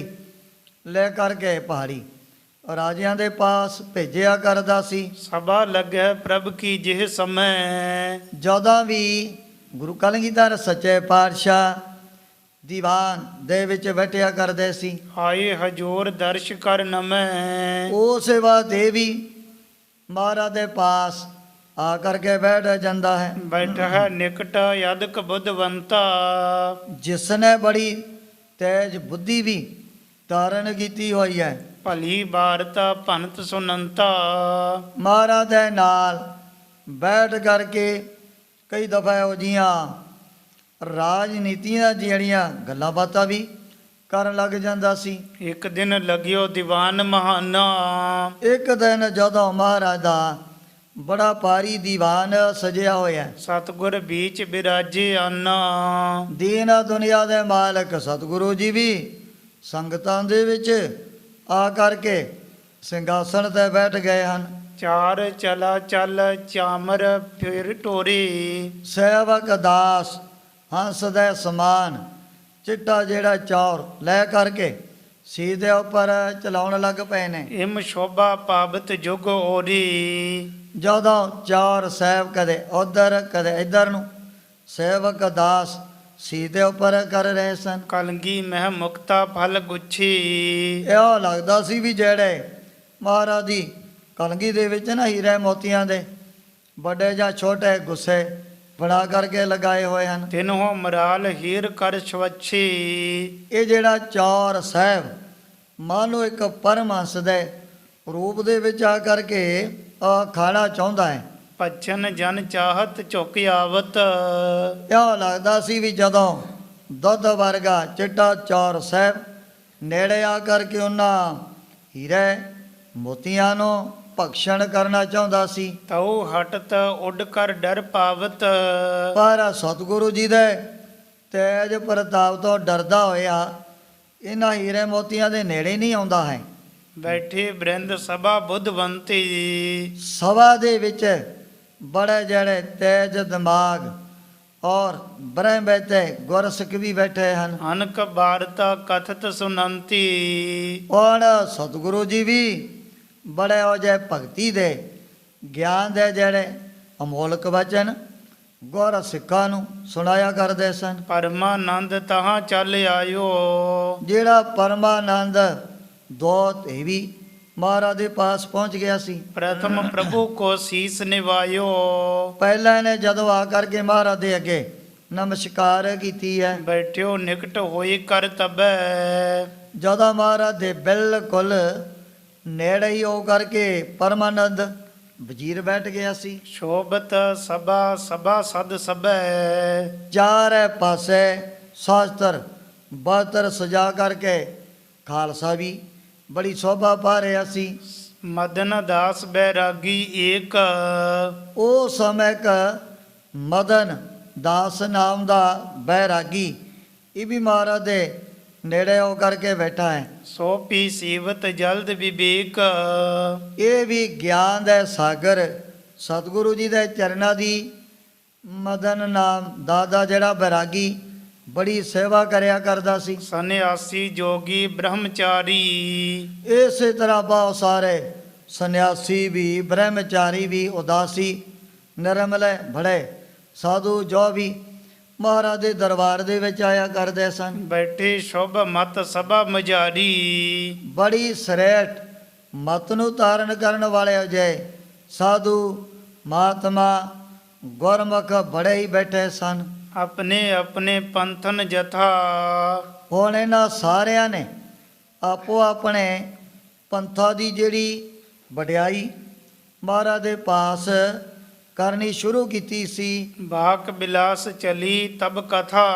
ਲੈ ਕਰਕੇ ਪਹਾੜੀ ਰਾਜਿਆਂ ਦੇ ਪਾਸ ਭੇਜਿਆ ਕਰਦਾ ਸੀ। ਸਭਾ ਲੱਗੈ ਪ੍ਰਭ ਕੀ ਜਿਹ ਸਮੈ। ਜਦੋਂ ਵੀ ਗੁਰੂ ਕਲਗੀਧਰ ਸੱਚੇ ਪਾਤਸ਼ਾਹ ਦੀਵਾਨ ਦੇ ਵਿੱਚ ਬੈਠਿਆ ਕਰਦੇ ਸੀ, ਆਏ ਹਜੂਰ ਦਰਸ਼ ਕਰ ਨਮੈ। ਉਹ ਸੇਵਾ ਦੇਵੀ ਮਹਾਰਾਜ ਦੇ ਪਾਸ ਆ ਕਰਕੇ ਬੈਠ ਜਾਂਦਾ ਹੈ। ਬੈਠਾ ਹੈ ਨਿਕਟ ਯਦਕ ਬੁੱਧਵੰਤਾ। ਜਿਸ ਨੇ ਬੜੀ ਤੇਜ ਬੁੱਧੀ ਵੀ ਧਾਰਨ ਕੀਤੀ ਹੋਈ ਹੈ। ਭਲੀ ਬਾਰਤਾ ਭਨਤ ਸੁਨੰਤਾ। ਮਹਾਰਾਜ ਦੇ ਨਾਲ ਬੈਠ ਕਰਕੇ ਕਈ ਦਫਾ ਇਹੋ ਜਿਹੀਆਂ ਰਾਜਨੀਤੀਆਂ ਜਿਹੜੀਆਂ ਗੱਲਾਂ ਬਾਤਾਂ ਵੀ ਕਰਨ ਲੱਗ ਜਾਂਦਾ ਸੀ। ਇੱਕ ਦਿਨ ਲਗਿਓ ਦੀਵਾਨ ਮਹਾਨਾ। ਇੱਕ ਦਿਨ ਜਦੋਂ ਮਹਾਰਾਜ ਦਾ ਬੜਾ ਭਾਰੀ ਦੀਵਾਨ ਸਜਿਆ ਹੋਇਆ, ਸਤਿਗੁਰ ਵਿੱਚ ਬਿਰਾਜੇ ਆਨਾ। ਦੀਨ ਦੁਨੀਆ ਦੇ ਮਾਲਕ ਸਤਿਗੁਰੂ ਜੀ ਵੀ ਸੰਗਤਾਂ ਦੇ ਵਿੱਚ ਆ ਕਰਕੇ ਸਿੰਘਾਸਣ ਤੇ ਬੈਠ ਗਏ ਹਨ। ਚਾਰ ਚਲਾ ਚੱਲ ਚਾਮਰ ਫਿਰ ਟੋਰੀ। ਸੇਵਕ ਦਾਸ ਹੰਸ ਦੇ ਸਮਾਨ ਚਿੱਟਾ ਜਿਹੜਾ ਚੌਰ ਲੈ ਕਰਕੇ ਸੀਧੇ ਉੱਪਰ ਚਲਾਉਣ ਲੱਗ ਪਏ ਨੇ। ਇਮ ਸ਼ੋਭਾ ਪਾਵਤ ਜੁਗ ਓਰੀ। ਜਦੋਂ ਚਾਰ ਸੇਵ ਕਦੇ ਉਧਰ ਕਦੇ ਇੱਧਰ ਨੂੰ ਸੇਵਕ ਦਾਸ ਸੀਧੇ ਉੱਪਰ ਕਰ ਰਹੇ ਸਨ। ਕਲਗੀ ਮਹਿ ਮੁਕਤਾ ਫਲ ਗੁੱਛੀ। ਇਹੋ ਲੱਗਦਾ ਸੀ ਵੀ ਜਿਹੜੇ ਮਹਾਰਾਜ ਦੀ ਕਲਗੀ ਦੇ ਵਿੱਚ ਨਾ ਹੀਰੇ ਮੋਤੀਆਂ ਦੇ ਵੱਡੇ ਜਾਂ ਛੋਟੇ ਗੁੱਸੇ ਬਣਾ ਕਰਕੇ ਲਗਾਏ ਹੋਏ ਹਨ। ਤਿਨਹੁ ਮਰਾਲ ਹੀਰ ਕਰ ਛਵੱਛੀ। ਇਹ ਜਿਹੜਾ ਚੌਰ ਸਾਹਿਬ ਮਾਨੋ ਇੱਕ ਪਰਮਹੰਸ ਦੇ ਰੂਪ ਦੇ ਵਿੱਚ ਆ ਕਰਕੇ ਖਾਣਾ ਚਾਹੁੰਦਾ ਹੈ। ਪਛਨ ਜਨ ਚਾਹਤ ਝੁਕ ਆਵਤ। ਇਉਂ ਲੱਗਦਾ ਸੀ ਵੀ ਜਦੋਂ ਦੁੱਧ ਵਰਗਾ ਚਿੱਟਾ ਚੌਰ ਸਾਹਿਬ ਨੇੜੇ ਆ ਕਰਕੇ ਉਹਨਾਂ ਹੀਰੇ ਮੋਤੀਆਂ ਨੂੰ ਭਖਸ਼ਣ ਕਰਨਾ ਚਾਹੁੰਦਾ ਸੀ। ਤਉ ਹਟਤ ਉੱਡ ਕਰ ਡਰ ਪਾਵਤ। ਪਰ ਸਤਿਗੁਰੂ ਜੀ ਦੇ ਤੇਜ ਪ੍ਰਤਾਪ ਤੋਂ ਡਰਦਾ ਹੋਇਆ ਇਹਨਾਂ ਹੀਰੇ ਮੋਤੀਆਂ ਦੇ ਨੇੜੇ ਨਹੀਂ ਆਉਂਦਾ ਹੈ। ਬੈਠੇ ਬ੍ਰਿੰਦ ਸਭਾ ਬੁੱਧਵੰਤੀ। ਸਭਾ ਦੇ ਵਿੱਚ ਬੜੇ ਜਿਹੜੇ ਤੇਜ ਦਿਮਾਗ ਔਰ ਬ੍ਰਹਮ ਬੈਠੇ ਗੁਰਸਿੱਖ ਵੀ ਬੈਠੇ ਹਨ। ਅਨਕ ਬਾਰਤਾ ਕਥਤ ਸੁਨੰਤੀ। ਔਰ ਸਤਿਗੁਰੂ ਜੀ ਵੀ ਬੜੇ ਹੋ ਜੇ ਭਗਤੀ ਦੇ ਗਿਆਨ ਦੇ ਜਿਹੜੇ ਅਮੋਲਕ ਵਚਨ ਗੁਰ ਸਿੱਖਾਂ ਨੂੰ ਸੁਣਾਇਆ ਕਰਦੇ ਸਨ। ਪਰਮਾਨੰਦ ਤਹਾਂ ਚੱਲ ਆਇਓ। ਜਿਹੜਾ ਪਰਮਾਨੰਦ ਦੋਤ ਇਹ ਵੀ ਮਹਾਰਾਜ ਦੇ ਪਾਸ ਪਹੁੰਚ ਗਿਆ ਸੀ। ਪ੍ਰਥਮ ਪ੍ਰਭੂ ਕੋ ਸੀਸ ਨਿਵਾਇਓ। ਪਹਿਲਾਂ ਨੇ ਜਦੋਂ ਆ ਕਰਕੇ ਮਹਾਰਾਜ ਦੇ ਅੱਗੇ ਨਮਸਕਾਰ ਕੀਤੀ ਹੈ। ਬੈਠਿਓ ਨਿਕਟ ਹੋਈ ਕਰ ਤਬੈ। ਜਦੋਂ ਮਹਾਰਾਜ ਦੇ ਬਿਲਕੁਲ ਨੇੜੇ ਹੀ ਹੋ ਕਰਕੇ ਪਰਮਾਨੰਦ ਵਜ਼ੀਰ ਬੈਠ ਗਿਆ ਸੀ। ਸ਼ੋਭਤ ਸਭਾ ਸਭਾ ਸਦ ਸਭੈ। ਚਾਰੇ ਪਾਸੇ ਸ਼ਾਸਤਰ ਬਾਤਰ ਸਜਾ ਕਰਕੇ ਖਾਲਸਾ ਵੀ ਬੜੀ ਸ਼ੋਭਾ ਪਾ ਰਿਹਾ ਸੀ। ਮਦਨ ਦਾਸ ਬੈਰਾਗੀ ਏਕ। ਉਹ ਸਮੇਂ ਕ ਮਦਨ ਦਾਸ ਨਾਮ ਦਾ ਬੈਰਾਗੀ ਇਹ ਵੀ ਮਹਾਰਾਜ ਦੇ ਨੇੜੇ ਹੋ ਕਰਕੇ ਬੈਠਾ ਹੈ। ਸੋ ਪੀ ਸੀਵਤ ਜਲਦ ਵਿਵੇਕ। ਇਹ ਵੀ ਗਿਆਨ ਦੇ ਸਾਗਰ ਸਤਿਗੁਰੂ ਜੀ ਦੇ ਚਰਨਾਂ ਦੀ ਮਦਨ ਨਾਮ ਦਾਦਾ ਜਿਹੜਾ ਬੈਰਾਗੀ ਬੜੀ ਸੇਵਾ ਕਰਿਆ ਕਰਦਾ ਸੀ। ਸੰਨਿਆਸੀ ਜੋਗੀ ਬ੍ਰਹਮਚਾਰੀ। ਇਸੇ ਤਰ੍ਹਾਂ ਬਹੁਤ ਸਾਰੇ ਸੰਨਿਆਸੀ ਵੀ ਬ੍ਰਹਮਚਾਰੀ ਵੀ ਉਦਾਸੀ ਨਿਰਮਲੇ ਬੜੇ ਸਾਧੂ ਜੋ ਵੀ ਮਹਾਰਾਜ ਦੇ ਦਰਬਾਰ ਦੇ ਵਿੱਚ ਆਇਆ ਕਰਦੇ ਸਨ। ਬੈਠੇ ਸ਼ੁਭ ਮਤ ਸਭਾ ਮਜਾਰੀ। ਬੜੀ ਸਰੇਟ ਮਤ ਨੂੰ ਧਾਰਨ ਕਰਨ ਵਾਲੇ ਅਜੇ ਸਾਧੂ ਮਹਾਤਮਾ ਗੁਰਮੁਖ ਬੜੇ ਹੀ ਬੈਠੇ ਸਨ। ਆਪਣੇ ਆਪਣੇ ਪੰਥਨ ਜਥਾ। ਹੁਣ ਇਹਨਾਂ ਸਾਰਿਆਂ ਨੇ ਆਪੋ ਆਪਣੇ ਪੰਥਾਂ ਦੀ ਜਿਹੜੀ ਵਡਿਆਈ ਮਹਾਰਾਜ ਦੇ ਪਾਸ ਕਰਨੀ ਸ਼ੁਰੂ ਕੀਤੀ ਸੀ। ਬਾਕ ਬਿਲਾਸ ਚਲੀ ਤਬ ਕਥਾ।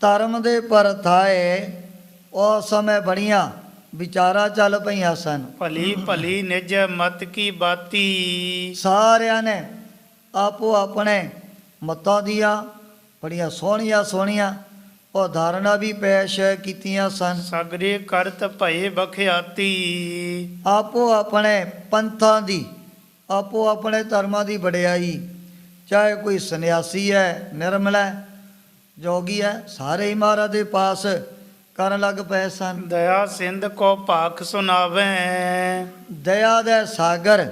ਧਰਮ ਦੇ ਪਰਥਾਏ ਉਹ ਸਮੇਂ ਬੜੀਆਂ ਵਿਚਾਰਾਂ ਚੱਲ ਪਈਆਂ ਸਨ। ਭਲੀ ਭਲੀ ਨਿਜ ਮਤ ਕੀ ਬਾਤੀ। ਸਾਰਿਆਂ ਨੇ ਆਪੋ ਆਪਣੇ ਮਤਾਂ ਦੀਆਂ ਬੜੀਆਂ ਸੋਹਣੀਆਂ ਸੋਹਣੀਆਂ ਉਦਾਹਰਨਾਂ ਵੀ ਪੇਸ਼ ਕੀਤੀਆਂ ਸਨ। ਸਗਰੇ ਕਰਤ ਭਏ ਬਖਿਆਤੀ। ਆਪੋ ਆਪਣੇ ਪੰਥਾਂ ਦੀ ਆਪੋ ਆਪਣੇ ਧਰਮਾਂ ਦੀ ਵਡਿਆਈ ਚਾਹੇ ਕੋਈ ਸੰਨਿਆਸੀ ਹੈ ਨਿਰਮਲ ਹੈ ਜੋਗੀ ਹੈ ਸਾਰੇ ਹੀ ਮਹਾਰਾਜ ਦੇ ਪਾਸ ਕਰਨ ਲੱਗ ਪਏ ਸਨ। ਦਇਆ ਸਿੰਧ ਕੋ ਭਾਖ ਸੁਨਾਵੇ। ਦਇਆ ਦੇ ਸਾਗਰ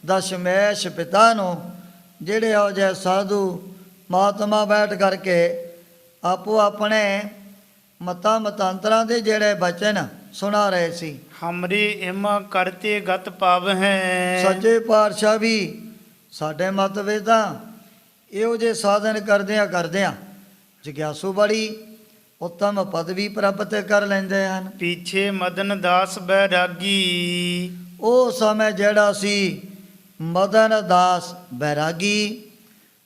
ਦਸ਼ਮੇਸ਼ ਪਿਤਾ ਨੂੰ ਜਿਹੜੇ ਹੋ ਜੇ ਸਾਧੂ ਮਹਾਤਮਾ ਬੈਠ ਕਰਕੇ ਆਪੋ ਆਪਣੇ ਮਤਾਂ ਮਤਾਂਤਰਾਂ ਦੇ ਜਿਹੜੇ ਬਚਨ ਸੁਣਾ ਰਹੇ ਸੀ। ਹਮਰੀ ਇਮ ਕਰਤੇ ਗਤ ਪਾਵਹਿ। ਸੱਚੇ ਪਾਤਸ਼ਾਹ ਵੀ ਸਾਡੇ ਮਤ ਵਿੱਚ ਤਾਂ ਇਹੋ ਜਿਹੇ ਸਾਧਨ ਕਰਦਿਆਂ ਜਗਿਆਸੂ ਬੜੀ ਉੱਤਮ ਪਦਵੀ ਪ੍ਰਾਪਤ ਕਰ ਲੈਂਦੇ ਹਨ। ਪੀਛੇ ਮਦਨ ਦਾਸ ਬੈਰਾਗੀ। ਉਹ ਸਮੇਂ ਜਿਹੜਾ ਸੀ ਮਦਨ ਦਾਸ ਬੈਰਾਗੀ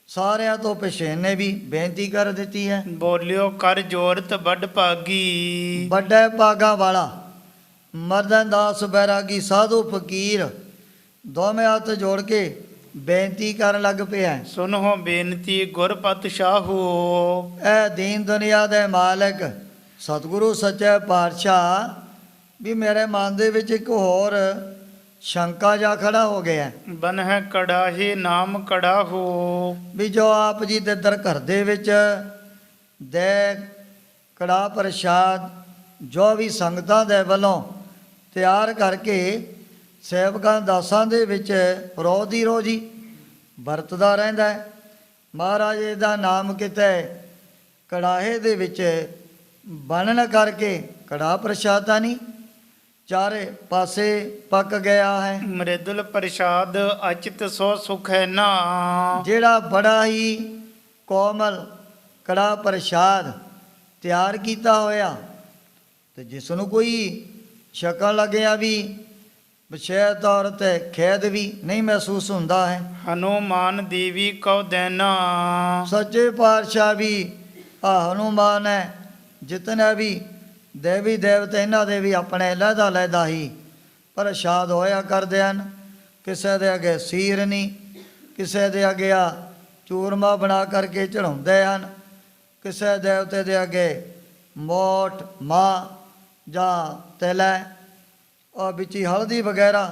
ਸਾਰਿਆਂ ਤੋਂ ਪਛੇਨੇ ਵੀ ਬੇਨਤੀ ਕਰ ਦਿੱਤੀ ਹੈ। ਬੋਲਿਓ ਕਰ ਜੋਰਤ ਵੱਡ ਭਾਗੀ। ਵੱਡੇ ਭਾਗਾ ਵਾਲਾ ਮਦਨ ਦਾਸ ਬੈਰਾਗੀ ਸਾਧੂ ਫਕੀਰ ਦੋਵੇਂ ਹੱਥ ਜੋੜ ਕੇ ਬੇਨਤੀ ਕਰਨ ਲੱਗ ਪਿਆ। ਸੁਨੋ ਬੇਨਤੀ ਗੁਰਪਤ ਸ਼ਾਹੂ। ਇਹ ਦੀਨ ਦੁਨੀਆ ਦੇ ਮਾਲਕ ਸਤਿਗੁਰੂ ਸੱਚੇ ਪਾਤਸ਼ਾਹ ਵੀ ਮੇਰੇ ਮਨ ਦੇ ਵਿੱਚ ਇੱਕ ਹੋਰ ਸ਼ੰਕਾ ਜਾ ਖੜਾ ਹੋ ਗਿਆ ਬਨ ਹੈ ਕੜਾਹੇ ਨਾਮ ਕੜਾਹੂ। ਵੀ ਜੋ ਆਪ ਜੀ ਦੇ ਦਰ ਘਰ ਦੇ ਵਿੱਚ ਦੇ ਕੜਾ ਪ੍ਰਸ਼ਾਦ ਜੋ ਵੀ ਸੰਗਤਾਂ ਦੇ ਵੱਲੋਂ ਤਿਆਰ ਕਰਕੇ ਸੇਵਕਾਂ ਦਾਸਾਂ ਦੇ ਵਿੱਚ ਰੋਜ਼ੀ ਰੋਜ਼ੀ ਵਰਤਦਾ ਰਹਿੰਦਾ ਹੈ। ਮਹਾਰਾਜ ਜੀ ਦਾ ਨਾਮ ਕਿਤੇ ਕੜਾਹੇ ਦੇ ਵਿੱਚ ਬਣਨ ਕਰਕੇ ਕੜਾ ਪ੍ਰਸ਼ਾਦਾ ਨਹੀਂ ਚਾਰੇ ਪਾਸੇ ਪੱਕ ਗਿਆ ਹੈ। ਮ੍ਰਿਦੁਲ ਪ੍ਰਸ਼ਾਦ ਅਚਿਤ ਸੋ ਸੁਖ ਹੈ ਨਾ। ਜਿਹੜਾ ਬੜਾ ਹੀ ਕੋਮਲ ਕੜਾ ਪ੍ਰਸ਼ਾਦ ਤਿਆਰ ਕੀਤਾ ਹੋਇਆ, ਤੇ ਜਿਸ ਨੂੰ ਕੋਈ ਛਕਣ ਲੱਗਿਆ ਵੀ ਵਿਸ਼ੇਸ਼ ਤੌਰ ਤੇ ਖੇਦ ਵੀ ਨਹੀਂ ਮਹਿਸੂਸ ਹੁੰਦਾ ਹੈ। ਹਨੂਮਾਨ ਦੇਵੀ ਕਉ ਦੇਨਾ, ਸੱਚੇ ਪਾਤਸ਼ਾਹ ਵੀ ਹਨੂਮਾਨ ਹੈ, ਜਿਤਨੇ ਵੀ ਦੇਵੀ ਦੇਵਤੇ ਇਹਨਾਂ ਦੇ ਵੀ ਆਪਣੇ ਲਹਿਦਾ ਲਹਿਦਾ ਹੀ ਪ੍ਰਸ਼ਾਦ ਹੋਇਆ ਕਰਦੇ ਹਨ। ਕਿਸੇ ਦੇ ਅੱਗੇ ਸੀਰ ਨਹੀਂ, ਕਿਸੇ ਦੇ ਅੱਗੇ ਚੂਰਮਾ ਬਣਾ ਕਰਕੇ ਚੜਾਉਂਦੇ ਹਨ, ਕਿਸੇ ਦੇਵਤੇ ਦੇ ਅੱਗੇ ਮੋਠ ਮਾਂ ਜਾਂ ਤੇਲਾ ਔਰ ਵਿੱਚ ਹੀ ਹਲਦੀ ਵਗੈਰਾ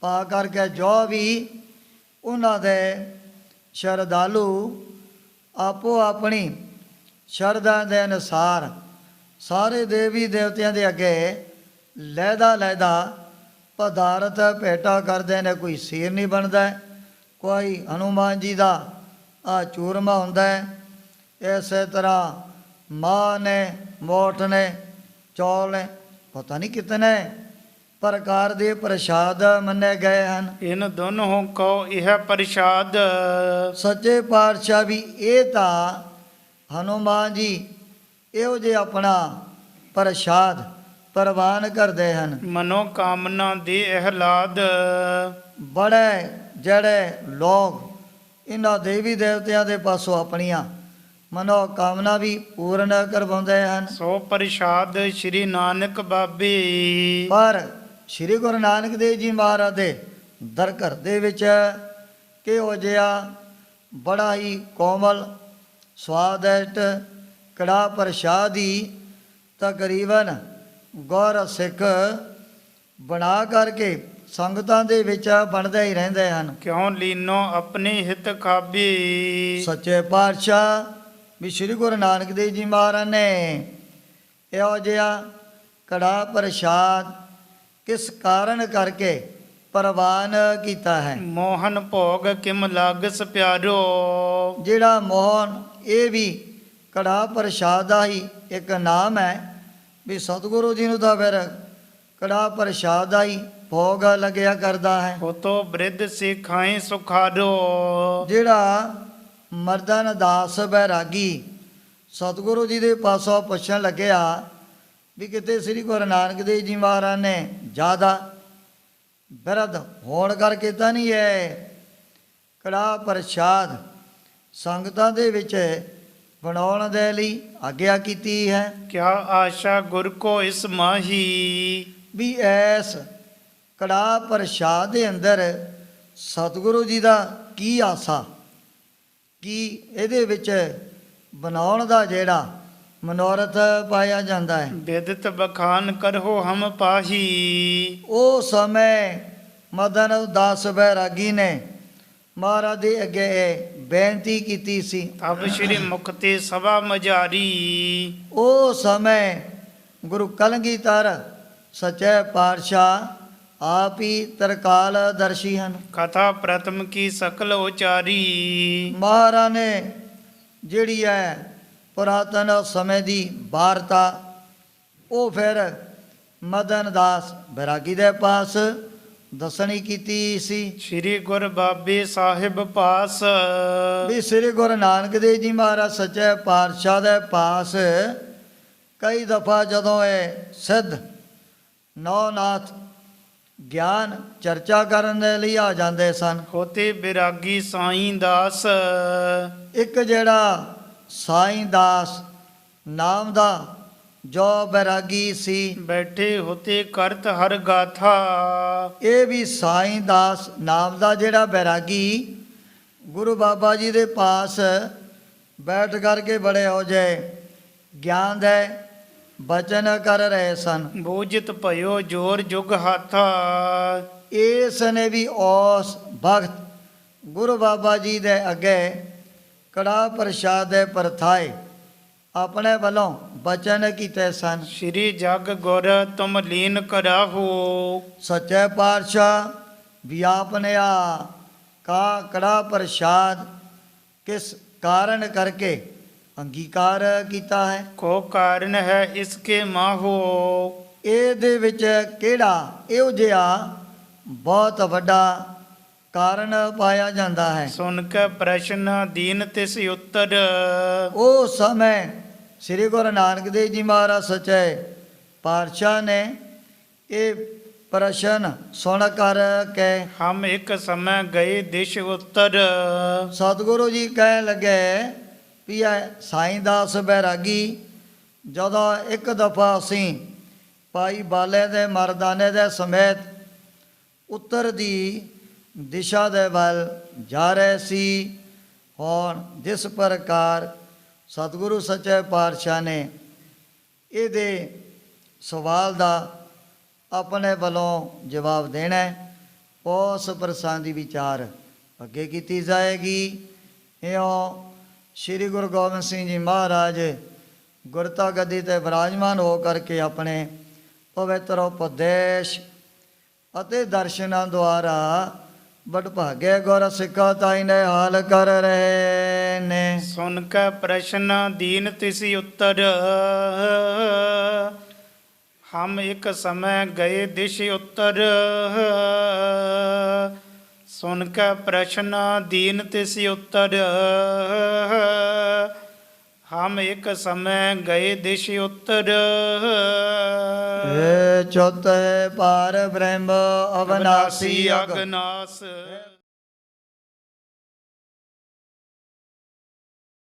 ਪਾ ਕਰਕੇ ਜੋ ਵੀ ਉਹਨਾਂ ਦੇ ਸ਼ਰਧਾਲੂ ਆਪੋ ਆਪਣੀ ਸ਼ਰਧਾ ਦੇ ਅਨੁਸਾਰ ਸਾਰੇ ਦੇਵੀ ਦੇਵਤਿਆਂ ਦੇ ਅੱਗੇ ਲਹਿਦਾ ਲਹਿਦਾ ਪਦਾਰਥ ਭੇਟਾ ਕਰਦੇ ਨੇ। ਕੋਈ ਸੀਰ ਨਹੀਂ ਬਣਦਾ, ਕੋਈ ਹਨੂਮਾਨ ਜੀ ਦਾ ਚੂਰਮਾ ਹੁੰਦਾ ਹੈ। ਇਸੇ ਤਰ੍ਹਾਂ ਮਾਂ ਨੇ, ਮੋਠ ਨੇ, ਚੌਲ ਨੇ, ਪਤਾ ਨਹੀਂ ਕਿਤਨੇ ਪ੍ਰਕਾਰ ਦੇ ਪ੍ਰਸ਼ਾਦ ਮੰਨੇ ਗਏ ਹਨ। ਇਨ ਦੋਨੋਂ ਕਉ ਇਹ ਪ੍ਰਸ਼ਾਦ, ਸੱਚੇ ਪਾਤਸ਼ਾਹ ਵੀ ਇਹ ਤਾਂ ਹਨੂਮਾਨ ਜੀ ਇਹੋ ਜਿਹੇ ਆਪਣਾ ਪ੍ਰਸ਼ਾਦ ਪ੍ਰਵਾਨ ਕਰਦੇ ਹਨ। ਮਨੋ ਕਾਮਨਾ ਦੇ ਅਹਿਲਾਦ, ਬੜੇ ਜਿਹੜੇ ਲੋਕ ਇਹਨਾਂ ਦੇਵੀ ਦੇਵਤਿਆਂ ਦੇ ਪਾਸੋਂ ਆਪਣੀਆਂ ਮਨੋ ਕਾਮਨਾ ਵੀ ਪੂਰਨ ਕਰਵਾਉਂਦੇ ਹਨ। ਸੋ ਪ੍ਰਸ਼ਾਦ ਸ਼੍ਰੀ ਨਾਨਕ ਬਾਬੇ, ਪਰ ਸ੍ਰੀ ਗੁਰੂ ਨਾਨਕ ਦੇਵ ਜੀ ਮਹਾਰਾਜ ਦੇ ਦਰ ਘਰ ਦੇ ਵਿੱਚ ਕਿਹੋ ਜਿਹਾ ਬੜਾ ਹੀ ਕੋਮਲ ਸਵਾਦਿਸ਼ਟ ਕੜਾ ਪ੍ਰਸ਼ਾਦ ਹੀ ਤਕਰੀਬਨ ਗੁਰ ਸਿੱਖ ਬਣਾ ਕਰਕੇ ਸੰਗਤਾਂ ਦੇ ਵਿੱਚ ਬਣਦੇ ਹੀ ਰਹਿੰਦੇ ਹਨ। ਕਿਉ ਲੀਨੋ ਆਪਣੇ ਹਿਤ ਖਾਬੀ, ਸੱਚੇ ਪਾਤਸ਼ਾਹ ਵੀ ਸ੍ਰੀ ਗੁਰੂ ਨਾਨਕ ਦੇਵ ਜੀ ਮਹਾਰਾਜ ਨੇ ਇਹੋ ਜਿਹਾ ਕੜਾ ਪ੍ਰਸ਼ਾਦ ਕਿਸ ਕਾਰਨ ਕਰਕੇ ਪ੍ਰਵਾਨ ਕੀਤਾ ਹੈ। ਮੋਹਨ ਭੋਗ ਕਿਮ ਲਾਗਸ ਪਿਆਰੋ, ਜਿਹੜਾ ਮੋਹਨ ਇਹ ਵੀ ਕੜਾ ਪ੍ਰਸ਼ਾਦ ਦਾ ਹੀ ਇੱਕ ਨਾਮ ਹੈ ਵੀ ਸਤਿਗੁਰੂ ਜੀ ਨੂੰ ਤਾਂ ਫਿਰ ਕੜਾ ਪ੍ਰਸ਼ਾਦ ਦਾ ਹੀ ਭੋਗ ਲੱਗਿਆ ਕਰਦਾ ਹੈ। ਹੋਤੋ ਬ੍ਰਿਧ ਸਿਖਾਏ ਸੁਖਾਰੋ, ਜਿਹੜਾ ਮਰਦਨ ਦਾਸ ਬੈਰਾਗੀ ਸਤਿਗੁਰੂ ਜੀ ਦੇ ਪਾਸੋਂ ਪੁੱਛਣ ਲੱਗਿਆ ਵੀ ਕਿਤੇ ਸ੍ਰੀ ਗੁਰੂ ਨਾਨਕ ਦੇਵ ਜੀ ਮਹਾਰਾਜ ਨੇ ਜ਼ਿਆਦਾ ਬਿਰਧ ਹੋਣ ਕਰਕੇ ਤਾਂ ਨਹੀਂ ਹੈ ਕੜਾ ਪ੍ਰਸ਼ਾਦ ਸੰਗਤਾਂ ਦੇ ਵਿੱਚ ਬਣਾਉਣ ਦੇ ਲਈ ਆਗਿਆ ਕੀਤੀ ਹੈ। ਕਿਆ ਆਸ਼ਾ ਗੁਰ ਕੋ ਇਸ ਮਾਹੀ, ਵੀ ਐਸ ਕੜਾ ਪ੍ਰਸ਼ਾਦ ਦੇ ਅੰਦਰ ਸਤਿਗੁਰੂ ਜੀ ਦਾ ਕੀ ਆਸਾ, ਕੀ ਇਹਦੇ ਵਿੱਚ ਬਣਾਉਣ ਦਾ ਜਿਹੜਾ ਮਨੋਰਥ ਪਾਇਆ ਜਾਂਦਾ ਹੈ। ਵਿਦਿਤ ਬਖਾਨ ਕਰੋ ਹਮ ਪਾਹੀ, ਉਹ ਸਮੇਂ ਮਦਨ ਉਦਾਸ ਬੈਰਾਗੀ ਨੇ ਮਹਾਰਾਜ ਦੇ ਅੱਗੇ ਇਹ ਬੇਨਤੀ ਕੀਤੀ ਸੀ। ਤਬ ਸ਼੍ਰੀ ਮੁਕਤੀ ਸਭਾ ਮਝਾਰੀ, ਉਹ ਸਮੇਂ ਗੁਰੂ ਕਲਗੀਧਰ ਸੱਚੇ ਪਾਤਸ਼ਾਹ ਆਪ ਹੀ ਤਰਕਾਲ ਦਰਸ਼ੀ ਹਨ। ਕਥਾ ਪ੍ਰਥਮ ਕੀ ਸਕਲ ਉਚਾਰੀ, ਮਹਾਰਾਜ ਨੇ ਜਿਹੜੀ ਹੈ ਪੁਰਾਤਨ ਸਮੇਂ ਦੀ ਵਾਰਤਾ ਉਹ ਫਿਰ ਮਦਨ ਦਾਸ ਬੈਰਾਗੀ ਦੇ ਪਾਸ ਦੱਸਣੀ ਕੀਤੀ ਸੀ। ਸ਼੍ਰੀ ਗੁਰ ਬਾਬੇ ਸਾਹਿਬ ਪਾਸ, ਵੀ ਸ੍ਰੀ ਗੁਰੂ ਨਾਨਕ ਦੇਵ ਜੀ ਮਹਾਰਾਜ ਸੱਚੇ ਪਾਤਸ਼ਾਹ ਦੇ ਪਾਸ ਕਈ ਦਫਾ ਜਦੋਂ ਇਹ ਸਿੱਧ ਨੌਨਾਥ ਗਿਆਨ ਚਰਚਾ ਕਰਨ ਦੇ ਲਈ ਆ ਜਾਂਦੇ ਸਨ। ਹੋਤੇ ਬਿਰਾਗੀ ਸਾਈਂ ਦਾਸ, ਇੱਕ ਜਿਹੜਾ ਸਾਈਂ ਦਾਸ ਨਾਮ ਦਾ ਜੋ ਬੈਰਾਗੀ ਸੀ, ਬੈਠੇ ਹੋਤੇ ਕਰਤ ਹਰ ਗਾਥਾ, ਇਹ ਵੀ ਸਾਈਂ ਦਾਸ ਨਾਮ ਦਾ ਜਿਹੜਾ ਬੈਰਾਗੀ ਗੁਰੂ ਬਾਬਾ ਜੀ ਦੇ ਪਾਸ ਬੈਠ ਕਰਕੇ ਬੜੇ ਹੋ ਜਾਏ ਗਿਆਨ ਦੇ ਬਚਨ ਕਰ ਰਹੇ ਸਨ। ਬੂਝਤ ਭਇਓ ਜੋਰ ਜੁਗ ਹਾਥਾ, ਇਸ ਨੇ ਵੀ ਉਸ ਵਕਤ ਗੁਰੂ ਬਾਬਾ ਜੀ ਦੇ ਅੱਗੇ ਕੜਾ ਪ੍ਰਸ਼ਾਦ ਦੇ ਪਰਥਾਏ ਆਪਣੇ ਵੱਲੋਂ ਬਚਨ ਕੀਤੇ ਸਨ। ਸ਼੍ਰੀ ਜਗ ਗੁਰ ਤੁਮ ਲੀਨ ਕਰਾਹੋ, ਸੱਚੇ ਪਾਤਸ਼ਾਹ ਵੀ ਆਪਨੇ ਕਾ ਕੜਾ ਪ੍ਰਸ਼ਾਦ ਕਿਸ ਕਾਰਨ ਕਰਕੇ ਅੰਗੀਕਾਰ ਕੀਤਾ ਹੈ। ਕੋ ਕਾਰਨ ਹੈ ਇਸਕੇ ਮਾਹੋ, ਇਹਦੇ ਵਿੱਚ ਕਿਹੜਾ ਇਹੋ ਜਿਹਾ ਬਹੁਤ ਵੱਡਾ ਕਾਰਨ ਪਾਇਆ ਜਾਂਦਾ ਹੈ। ਸੁਨ ਕੈ ਪ੍ਰਸ਼ਨ ਦੀਨ ਤਿਸ ਉੱਤਰ। ਉਹ ਸਮੇਂ ਸ੍ਰੀ ਗੁਰੂ ਨਾਨਕ ਦੇਵ ਜੀ ਮਹਾਰਾਜ ਸੱਚੇ ਪਾਤਸ਼ਾਹ ਨੇ ਇਹ ਪ੍ਰਸ਼ਨ ਸੁਣ ਕਰ ਕੇ ਹਮ ਇੱਕ ਸਮੇਂ ਗਏ ਦਿਸ਼ ਉੱਤਰ। ਸਤਿਗੁਰੂ ਜੀ ਕਹਿਣ ਲੱਗੇ ਵੀ ਇਹ ਸਾਈਂ ਦਾਸ ਬੈਰਾਗੀ ਜਦੋਂ ਇੱਕ ਦਫਾ ਅਸੀਂ ਭਾਈ ਬਾਲੇ ਦੇ ਮਰਦਾਨੇ ਦੇ ਸਮੇਤ ਉੱਤਰ ਦੀ ਦਿਸ਼ਾ ਦੇ ਵੱਲ ਜਾ ਰਹੇ ਸੀ। ਹੁਣ ਜਿਸ ਪ੍ਰਕਾਰ ਸਤਿਗੁਰੂ ਸੱਚੇ ਪਾਤਸ਼ਾਹ ਨੇ ਇਹਦੇ ਸਵਾਲ ਦਾ ਆਪਣੇ ਵੱਲੋਂ ਜਵਾਬ ਦੇਣਾ ਹੈ, ਉਸ ਪ੍ਰਸੰਗ ਦੀ ਵਿਚਾਰ ਅੱਗੇ ਕੀਤੀ ਜਾਏਗੀ। ਇਉਂ ਸ੍ਰੀ ਗੁਰੂ ਗੋਬਿੰਦ ਸਿੰਘ ਜੀ ਮਹਾਰਾਜ ਗੁਰਤਾ ਗੱਦੀ ਤੇ ਵਿਰਾਜਮਾਨ ਹੋ ਕਰਕੇ ਆਪਣੇ ਪਵਿੱਤਰ ਉਪਦੇਸ਼ ਅਤੇ ਦਰਸ਼ਨਾਂ ਦੁਆਰਾ ਵਡਭਾਗੇ ਗੁਰ ਸਿੱਖਾ ਤਾਈ ਨੇ ਹਾਲ ਕਰ ਰਹੇ ਨੇ। ਸੁਨ ਕੈ ਪ੍ਰਸ਼ਨ ਦੀਨ ਤਿਸ ਉੱਤਰ। ਹਮ ਇੱਕ ਸਮੇਂ ਗਏ ਦਿਸ਼ ਉੱਤਰ। ਸੁਨ ਕੈ ਪ੍ਰਸ਼ਨ ਦੀਨ ਤਿਸ ਉੱਤਰ। ਹਮ ਇੱਕ ਸਮੇਂ ਗਏ ਦਿਸ਼ ਉੱਤਰ। ਏ ਚੌਥੇ ਪਾਰ ਬ੍ਰਹਮ ਅਵਨਾਸੀ ਅਗਨਾਸ।